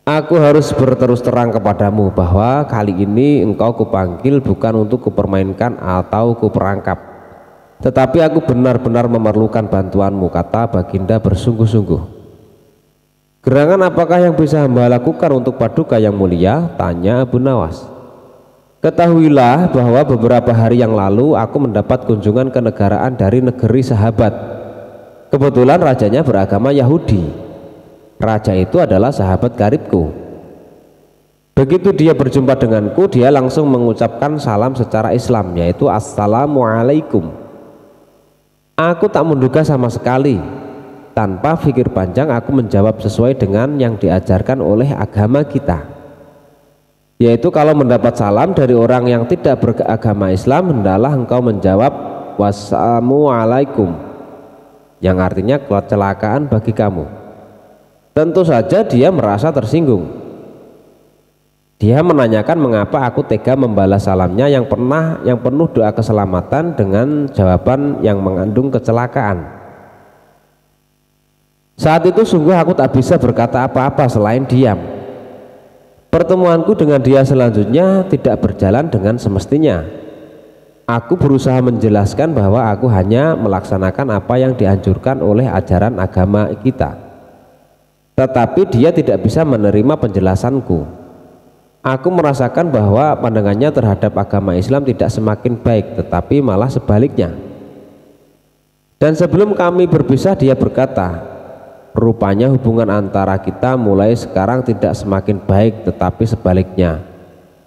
"Aku harus berterus terang kepadamu bahwa kali ini engkau kupanggil bukan untuk kupermainkan atau kuperangkap, tetapi aku benar-benar memerlukan bantuanmu," kata Baginda bersungguh-sungguh. "Gerangan apakah yang bisa hamba lakukan untuk Paduka yang mulia?" tanya Abu Nawas. "Ketahuilah bahwa beberapa hari yang lalu aku mendapat kunjungan kenegaraan dari negeri sahabat. Kebetulan rajanya beragama Yahudi. Raja itu adalah sahabat karibku. Begitu dia berjumpa denganku, dia langsung mengucapkan salam secara Islam, yaitu Assalamualaikum. Aku tak menduga sama sekali. Tanpa pikir panjang aku menjawab sesuai dengan yang diajarkan oleh agama kita, yaitu kalau mendapat salam dari orang yang tidak beragama Islam, hendaklah engkau menjawab Wassalamualaikum, yang artinya kecelakaan bagi kamu. Tentu saja dia merasa tersinggung. Dia menanyakan mengapa aku tega membalas salamnya yang penuh doa keselamatan dengan jawaban yang mengandung kecelakaan. Saat itu sungguh aku tak bisa berkata apa-apa selain diam. Pertemuanku dengan dia selanjutnya tidak berjalan dengan semestinya. Aku berusaha menjelaskan bahwa aku hanya melaksanakan apa yang dianjurkan oleh ajaran agama kita, tetapi dia tidak bisa menerima penjelasanku. Aku merasakan bahwa pandangannya terhadap agama Islam tidak semakin baik, tetapi malah sebaliknya. Dan sebelum kami berpisah dia berkata, rupanya hubungan antara kita mulai sekarang tidak semakin baik tetapi sebaliknya.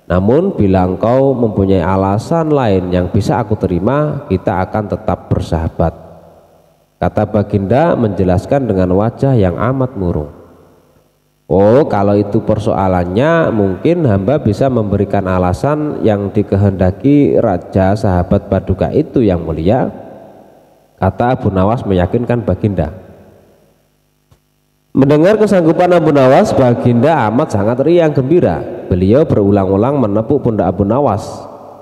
Namun bila engkau mempunyai alasan lain yang bisa aku terima, kita akan tetap bersahabat, kata baginda menjelaskan dengan wajah yang amat murung. Oh, kalau itu persoalannya, mungkin hamba bisa memberikan alasan yang dikehendaki raja sahabat Paduka itu yang mulia, kata Abu Nawas meyakinkan baginda. Mendengar kesanggupan Abu Nawas, baginda amat sangat riang gembira. Beliau berulang-ulang menepuk pundak Abu Nawas.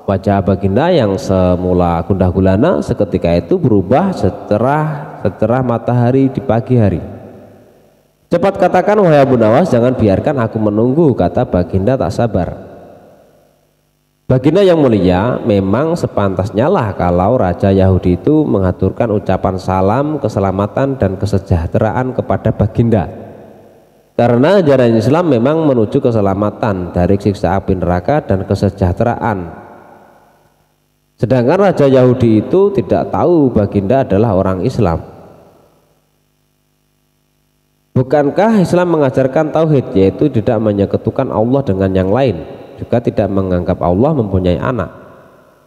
Wajah baginda yang semula gundah gulana seketika itu berubah secerah matahari di pagi hari. Cepat katakan wahai Abu Nawas, jangan biarkan aku menunggu, kata baginda tak sabar. Baginda yang mulia, memang sepantasnya lah kalau Raja Yahudi itu mengaturkan ucapan salam, keselamatan dan kesejahteraan kepada baginda. Karena ajaran Islam memang menuju keselamatan dari siksa api neraka dan kesejahteraan. Sedangkan Raja Yahudi itu tidak tahu baginda adalah orang Islam. Bukankah Islam mengajarkan tauhid, yaitu tidak menyekutukan Allah dengan yang lain, juga tidak menganggap Allah mempunyai anak.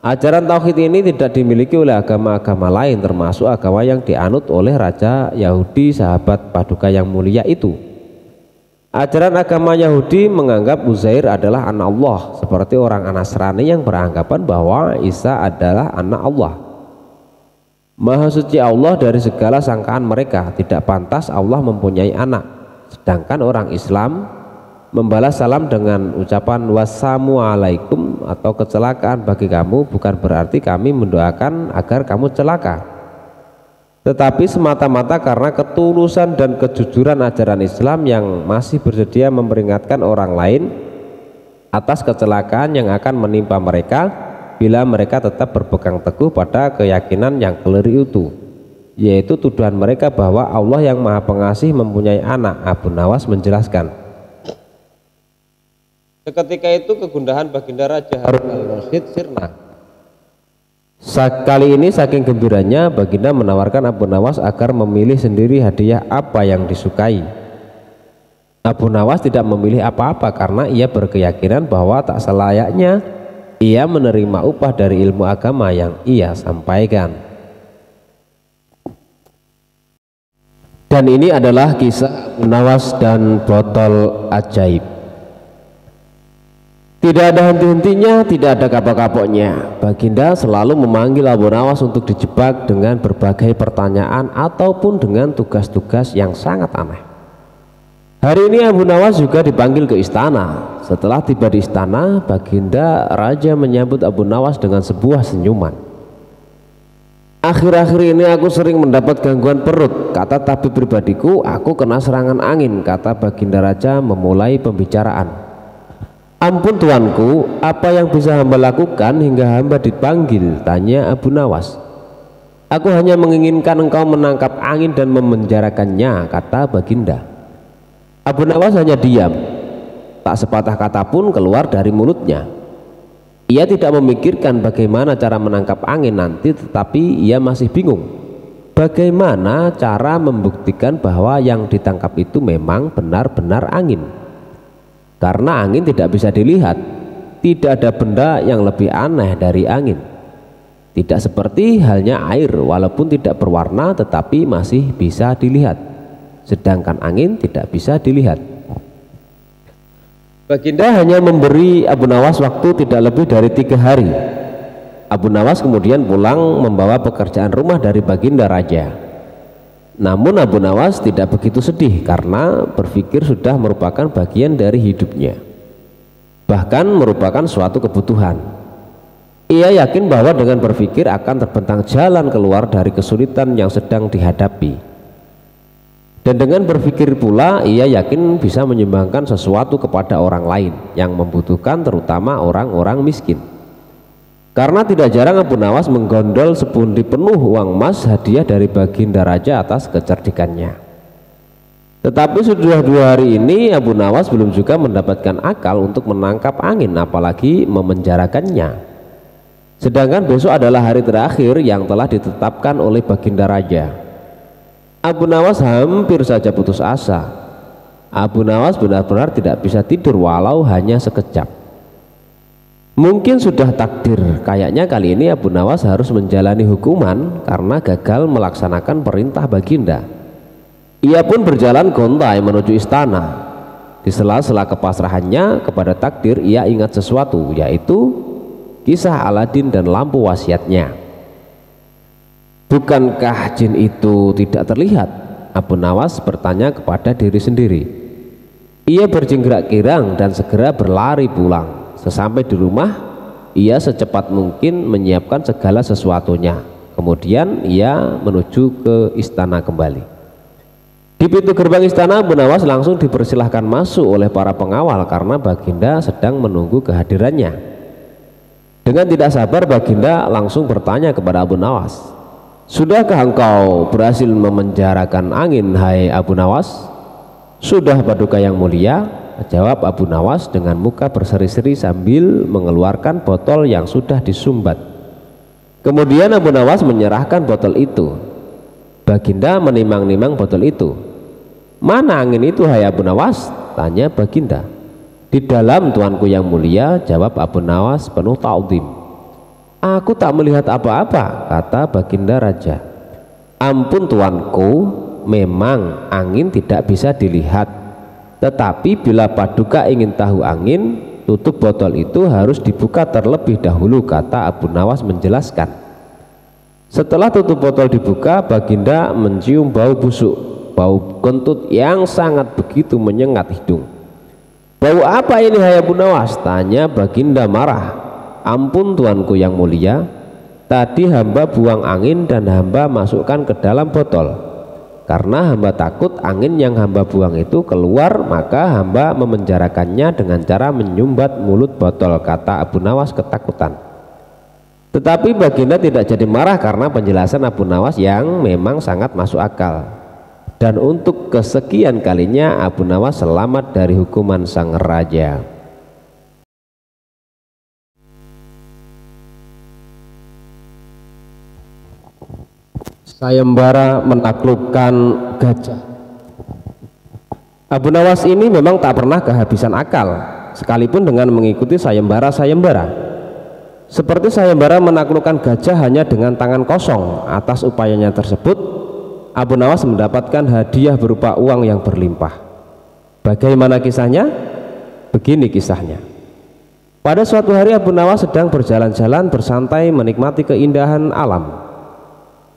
Ajaran tauhid ini tidak dimiliki oleh agama-agama lain, termasuk agama yang dianut oleh Raja Yahudi sahabat Paduka yang mulia itu. Ajaran agama Yahudi menganggap Uzair adalah anak Allah, seperti orang Nasrani yang beranggapan bahwa Isa adalah anak Allah. Maha suci Allah dari segala sangkaan mereka, tidak pantas Allah mempunyai anak. Sedangkan orang Islam membalas salam dengan ucapan wassalamualaikum atau kecelakaan bagi kamu, bukan berarti kami mendoakan agar kamu celaka, tetapi semata-mata karena ketulusan dan kejujuran ajaran Islam yang masih bersedia memperingatkan orang lain atas kecelakaan yang akan menimpa mereka bila mereka tetap berpegang teguh pada keyakinan yang keliru itu, yaitu tuduhan mereka bahwa Allah yang Maha Pengasih mempunyai anak. Abu Nawas menjelaskan. Seketika itu kegundahan baginda Raja Harun al-Rasyid sirna. Kali ini saking gembiranya baginda menawarkan Abu Nawas agar memilih sendiri hadiah apa yang disukai. Abu Nawas tidak memilih apa-apa karena ia berkeyakinan bahwa tak selayaknya ia menerima upah dari ilmu agama yang ia sampaikan. Dan ini adalah kisah Abu Nawas dan botol ajaib. Tidak ada henti-hentinya, tidak ada kapok-kapoknya. Baginda selalu memanggil Abu Nawas untuk dijebak dengan berbagai pertanyaan ataupun dengan tugas-tugas yang sangat aneh. Hari ini Abu Nawas juga dipanggil ke istana. Setelah tiba di istana, baginda raja menyambut Abu Nawas dengan sebuah senyuman. Akhir-akhir ini aku sering mendapat gangguan perut, kata tabib pribadiku. Aku kena serangan angin, kata baginda raja memulai pembicaraan. Ampun tuanku, apa yang bisa hamba lakukan hingga hamba dipanggil, tanya Abu Nawas. Aku hanya menginginkan engkau menangkap angin dan memenjarakannya, kata baginda. Abu Nawas hanya diam, tak sepatah kata pun keluar dari mulutnya. Ia tidak memikirkan bagaimana cara menangkap angin nanti, tetapi ia masih bingung bagaimana cara membuktikan bahwa yang ditangkap itu memang benar-benar angin. Karena angin tidak bisa dilihat, tidak ada benda yang lebih aneh dari angin. Tidak seperti halnya air, walaupun tidak berwarna tetapi masih bisa dilihat, sedangkan angin tidak bisa dilihat. Baginda hanya memberi Abu Nawas waktu tidak lebih dari 3 hari. Abu Nawas kemudian pulang membawa pekerjaan rumah dari baginda raja. Namun Abu Nawas tidak begitu sedih karena berpikir sudah merupakan bagian dari hidupnya, bahkan merupakan suatu kebutuhan. Ia yakin bahwa dengan berpikir akan terbentang jalan keluar dari kesulitan yang sedang dihadapi. Dan dengan berpikir pula ia yakin bisa menyumbangkan sesuatu kepada orang lain yang membutuhkan, terutama orang-orang miskin. Karena tidak jarang Abu Nawas menggondol sepundi penuh uang emas hadiah dari baginda raja atas kecerdikannya. Tetapi sudah 2 hari ini Abu Nawas belum juga mendapatkan akal untuk menangkap angin, apalagi memenjarakannya. Sedangkan besok adalah hari terakhir yang telah ditetapkan oleh Baginda Raja. Abu Nawas hampir saja putus asa. Abu Nawas benar-benar tidak bisa tidur walau hanya sekejap. Mungkin sudah takdir, kayaknya kali ini Abu Nawas harus menjalani hukuman karena gagal melaksanakan perintah Baginda. Ia pun berjalan gontai menuju istana. Di sela-sela kepasrahannya kepada takdir, ia ingat sesuatu, yaitu kisah Aladin dan lampu wasiatnya. Bukankah jin itu tidak terlihat? Abu Nawas bertanya kepada diri sendiri. Ia berjingkrak girang dan segera berlari pulang. Sesampai di rumah, ia secepat mungkin menyiapkan segala sesuatunya. Kemudian ia menuju ke istana kembali. Di pintu gerbang istana, Abu Nawas langsung dipersilahkan masuk oleh para pengawal karena Baginda sedang menunggu kehadirannya. Dengan tidak sabar, Baginda langsung bertanya kepada Abu Nawas, "Sudahkah engkau berhasil memenjarakan angin, hai Abu Nawas?" "Sudah, Paduka yang mulia," jawab Abu Nawas dengan muka berseri-seri sambil mengeluarkan botol yang sudah disumbat. Kemudian Abu Nawas menyerahkan botol itu. Baginda menimang-nimang botol itu. "Mana angin itu, hai Abu Nawas?" tanya Baginda. "Di dalam, tuanku yang mulia," jawab Abu Nawas penuh ta'zim. "Aku tak melihat apa-apa," kata Baginda Raja. "Ampun tuanku, memang angin tidak bisa dilihat. Tetapi bila Paduka ingin tahu angin, tutup botol itu harus dibuka terlebih dahulu," kata Abu Nawas menjelaskan. Setelah tutup botol dibuka, Baginda mencium bau busuk, bau kentut yang sangat begitu menyengat hidung. "Bau apa ini, hai Abu Nawas?" tanya Baginda marah. "Ampun tuanku yang mulia, tadi hamba buang angin dan hamba masukkan ke dalam botol. Karena hamba takut angin yang hamba buang itu keluar, maka hamba memenjarakannya dengan cara menyumbat mulut botol," kata Abu Nawas ketakutan. Tetapi Baginda tidak jadi marah karena penjelasan Abu Nawas yang memang sangat masuk akal. Dan untuk kesekian kalinya Abu Nawas selamat dari hukuman sang raja. Sayembara menaklukkan gajah. Abu Nawas ini memang tak pernah kehabisan akal, sekalipun dengan mengikuti sayembara-sayembara. Seperti sayembara menaklukkan gajah hanya dengan tangan kosong. Atas upayanya tersebut, Abu Nawas mendapatkan hadiah berupa uang yang berlimpah. Bagaimana kisahnya? Begini kisahnya. Pada suatu hari Abu Nawas sedang berjalan-jalan bersantai menikmati keindahan alam.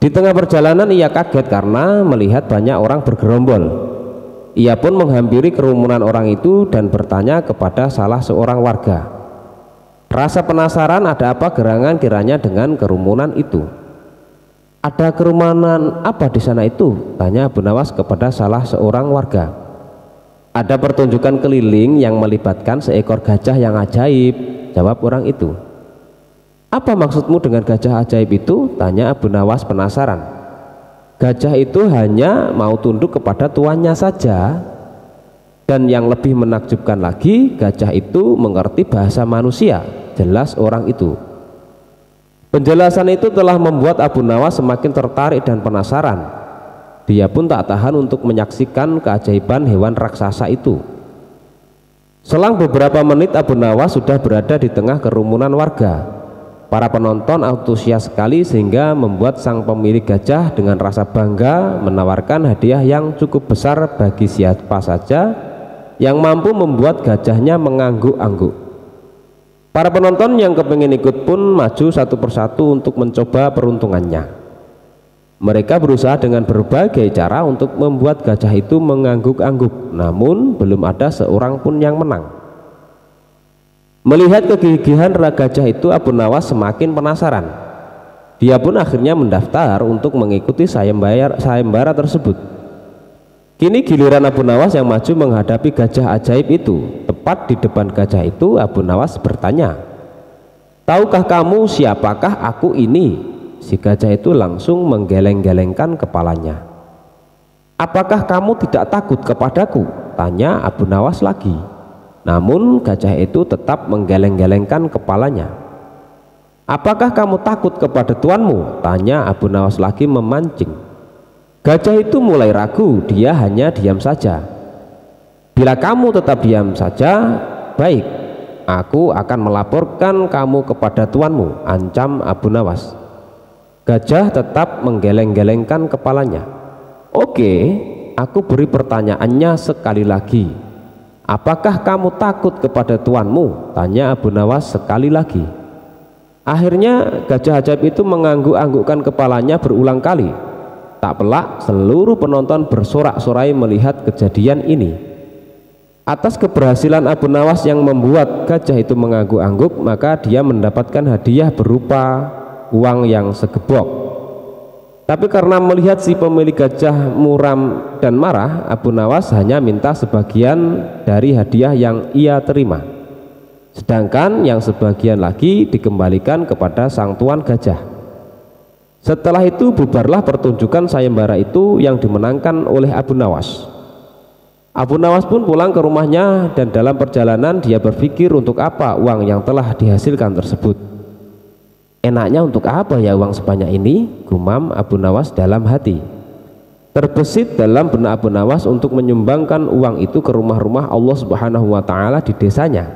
Di tengah perjalanan ia kaget karena melihat banyak orang bergerombol. Ia pun menghampiri kerumunan orang itu dan bertanya kepada salah seorang warga. Rasa penasaran ada apa gerangan kiranya dengan kerumunan itu. "Ada kerumunan apa di sana itu?" tanya Abu Nawas kepada salah seorang warga. "Ada pertunjukan keliling yang melibatkan seekor gajah yang ajaib," jawab orang itu. "Apa maksudmu dengan gajah ajaib itu?" tanya Abu Nawas penasaran. "Gajah itu hanya mau tunduk kepada tuannya saja. Dan yang lebih menakjubkan lagi, gajah itu mengerti bahasa manusia," jelas orang itu. Penjelasan itu telah membuat Abu Nawas semakin tertarik dan penasaran. Dia pun tak tahan untuk menyaksikan keajaiban hewan raksasa itu. Selang beberapa menit Abu Nawas sudah berada di tengah kerumunan warga. Para penonton antusias sekali sehingga membuat sang pemilik gajah dengan rasa bangga menawarkan hadiah yang cukup besar bagi siapa saja yang mampu membuat gajahnya mengangguk-angguk. Para penonton yang kepingin ikut pun maju satu persatu untuk mencoba peruntungannya. Mereka berusaha dengan berbagai cara untuk membuat gajah itu mengangguk-angguk, namun belum ada seorang pun yang menang. Melihat kegigihan gajah itu, Abu Nawas semakin penasaran. Dia pun akhirnya mendaftar untuk mengikuti sayembara tersebut. Kini giliran Abu Nawas yang maju menghadapi gajah ajaib itu. Tepat di depan gajah itu Abu Nawas bertanya, "Tahukah kamu siapakah aku ini?" Si gajah itu langsung menggeleng-gelengkan kepalanya. "Apakah kamu tidak takut kepadaku?" tanya Abu Nawas lagi. Namun gajah itu tetap menggeleng-gelengkan kepalanya. Apakah kamu takut kepada tuanmu? Tanya Abu Nawas lagi memancing. Gajah itu mulai ragu, dia hanya diam saja. Bila kamu tetap diam saja, baik, aku akan melaporkan kamu kepada tuanmu, ancam Abu Nawas. Gajah tetap menggeleng-gelengkan kepalanya. Oke, aku beri pertanyaannya sekali lagi. Apakah kamu takut kepada tuanmu? Tanya Abu Nawas sekali lagi. Akhirnya gajah ajaib itu mengangguk-anggukkan kepalanya berulang kali. Tak pelak seluruh penonton bersorak-sorai melihat kejadian ini. Atas keberhasilan Abu Nawas yang membuat gajah itu mengangguk-angguk, maka dia mendapatkan hadiah berupa uang yang segebok. Tapi karena melihat si pemilik gajah muram dan marah, Abu Nawas hanya minta sebagian dari hadiah yang ia terima, sedangkan yang sebagian lagi dikembalikan kepada sang tuan gajah. Setelah itu bubarlah pertunjukan sayembara itu yang dimenangkan oleh Abu Nawas. Abu Nawas pun pulang ke rumahnya, dan dalam perjalanan dia berpikir untuk apa uang yang telah dihasilkan tersebut. Enaknya untuk apa ya uang sebanyak ini? Gumam Abu Nawas dalam hati. Terbesit dalam benak Abu Nawas untuk menyumbangkan uang itu ke rumah-rumah Allah Subhanahu wa Ta'ala di desanya.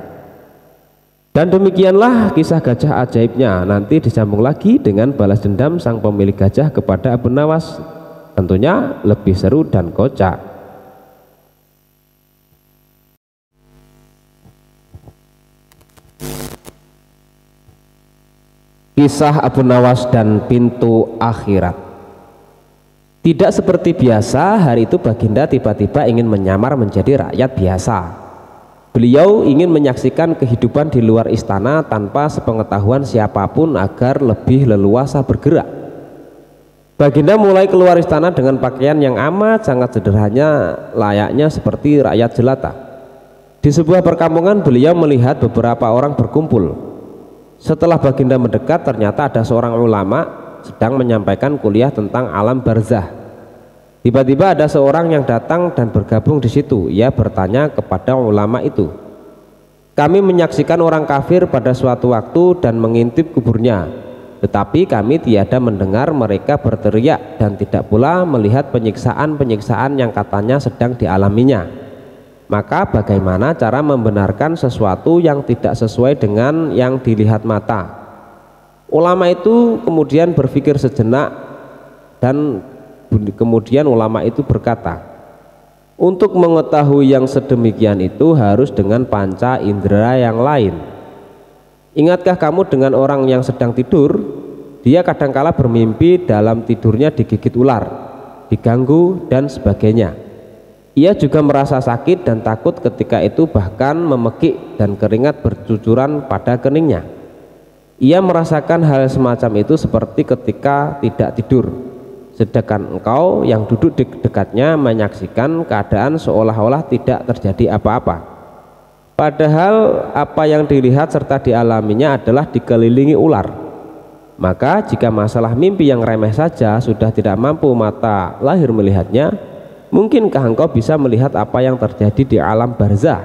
Dan demikianlah kisah gajah ajaibnya. Nanti disambung lagi dengan balas dendam sang pemilik gajah kepada Abu Nawas. Tentunya lebih seru dan kocak. Kisah Abu Nawas dan pintu akhirat. Tidak seperti biasa, hari itu Baginda tiba-tiba ingin menyamar menjadi rakyat biasa. Beliau ingin menyaksikan kehidupan di luar istana tanpa sepengetahuan siapapun agar lebih leluasa bergerak. Baginda mulai keluar istana dengan pakaian yang amat sangat sederhana, layaknya seperti rakyat jelata. Di sebuah perkampungan beliau melihat beberapa orang berkumpul. Setelah Baginda mendekat, ternyata ada seorang ulama sedang menyampaikan kuliah tentang alam barzah. Tiba-tiba ada seorang yang datang dan bergabung di situ. Ia bertanya kepada ulama itu, kami menyaksikan orang kafir pada suatu waktu dan mengintip kuburnya, tetapi kami tiada mendengar mereka berteriak dan tidak pula melihat penyiksaan-penyiksaan yang katanya sedang dialaminya. Maka bagaimana cara membenarkan sesuatu yang tidak sesuai dengan yang dilihat mata? Ulama itu kemudian berpikir sejenak, dan kemudian ulama itu berkata, untuk mengetahui yang sedemikian itu harus dengan panca indera yang lain. Ingatkah kamu dengan orang yang sedang tidur? Dia kadangkala bermimpi dalam tidurnya digigit ular, diganggu dan sebagainya. Ia juga merasa sakit dan takut ketika itu, bahkan memekik dan keringat bercucuran pada keningnya. Ia merasakan hal semacam itu seperti ketika tidak tidur. Sedangkan engkau yang duduk di dekatnya menyaksikan keadaan seolah-olah tidak terjadi apa-apa. Padahal apa yang dilihat serta dialaminya adalah dikelilingi ular. Maka jika masalah mimpi yang remeh saja sudah tidak mampu mata lahir melihatnya, mungkinkah engkau bisa melihat apa yang terjadi di alam barzah?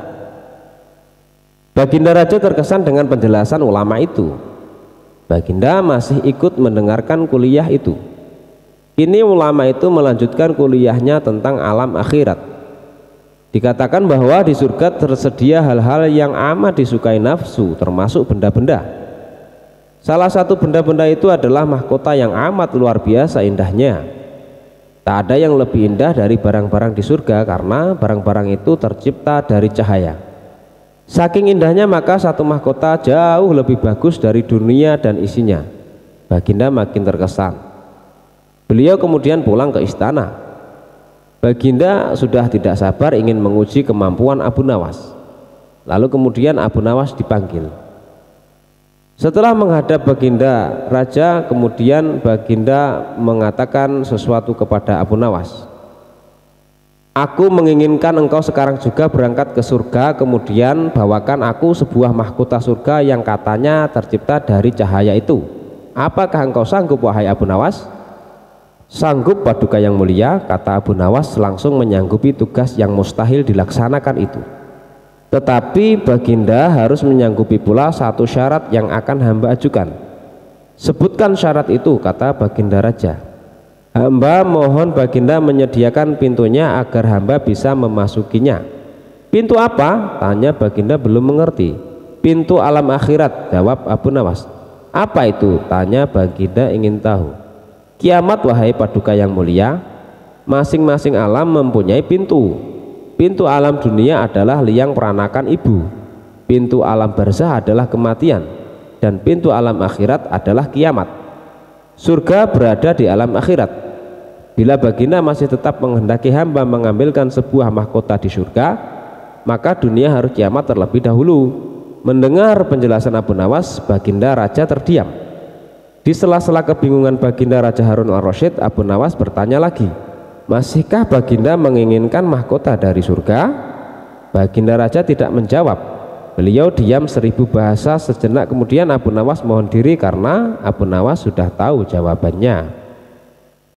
Baginda Raja terkesan dengan penjelasan ulama itu. Baginda masih ikut mendengarkan kuliah itu. Kini ulama itu melanjutkan kuliahnya tentang alam akhirat. Dikatakan bahwa di surga tersedia hal-hal yang amat disukai nafsu, termasuk benda-benda. Salah satu benda-benda itu adalah mahkota yang amat luar biasa indahnya. Tak ada yang lebih indah dari barang-barang di surga, karena barang-barang itu tercipta dari cahaya. Saking indahnya maka satu mahkota jauh lebih bagus dari dunia dan isinya. Baginda makin terkesan. Beliau kemudian pulang ke istana. Baginda sudah tidak sabar ingin menguji kemampuan Abu Nawas. Lalu kemudian Abu Nawas dipanggil. Setelah menghadap Baginda Raja, kemudian Baginda mengatakan sesuatu kepada Abu Nawas. Aku menginginkan engkau sekarang juga berangkat ke surga, kemudian bawakan aku sebuah mahkota surga yang katanya tercipta dari cahaya itu. Apakah engkau sanggup, wahai Abu Nawas? Sanggup Paduka yang mulia, kata Abu Nawas langsung menyanggupi tugas yang mustahil dilaksanakan itu. Tetapi Baginda harus menyanggupi pula satu syarat yang akan hamba ajukan. Sebutkan syarat itu, kata baginda raja. Hamba mohon baginda menyediakan pintunya agar hamba bisa memasukinya. Pintu apa? Tanya baginda belum mengerti. Pintu alam akhirat, jawab Abu Nawas. Apa itu? Tanya baginda ingin tahu. Kiamat wahai paduka yang mulia. Masing-masing alam mempunyai pintu. Pintu alam dunia adalah liang peranakan ibu. Pintu alam barzah adalah kematian. Dan pintu alam akhirat adalah kiamat. Surga berada di alam akhirat. Bila baginda masih tetap menghendaki hamba mengambilkan sebuah mahkota di surga, maka dunia harus kiamat terlebih dahulu. Mendengar penjelasan Abu Nawas, baginda raja terdiam. Di sela-sela kebingungan baginda Raja Harun al-Rasyid, Abu Nawas bertanya lagi, masihkah baginda menginginkan mahkota dari surga? Baginda raja tidak menjawab. Beliau diam 1000 bahasa. Sejenak kemudian Abu Nawas mohon diri karena Abu Nawas sudah tahu jawabannya.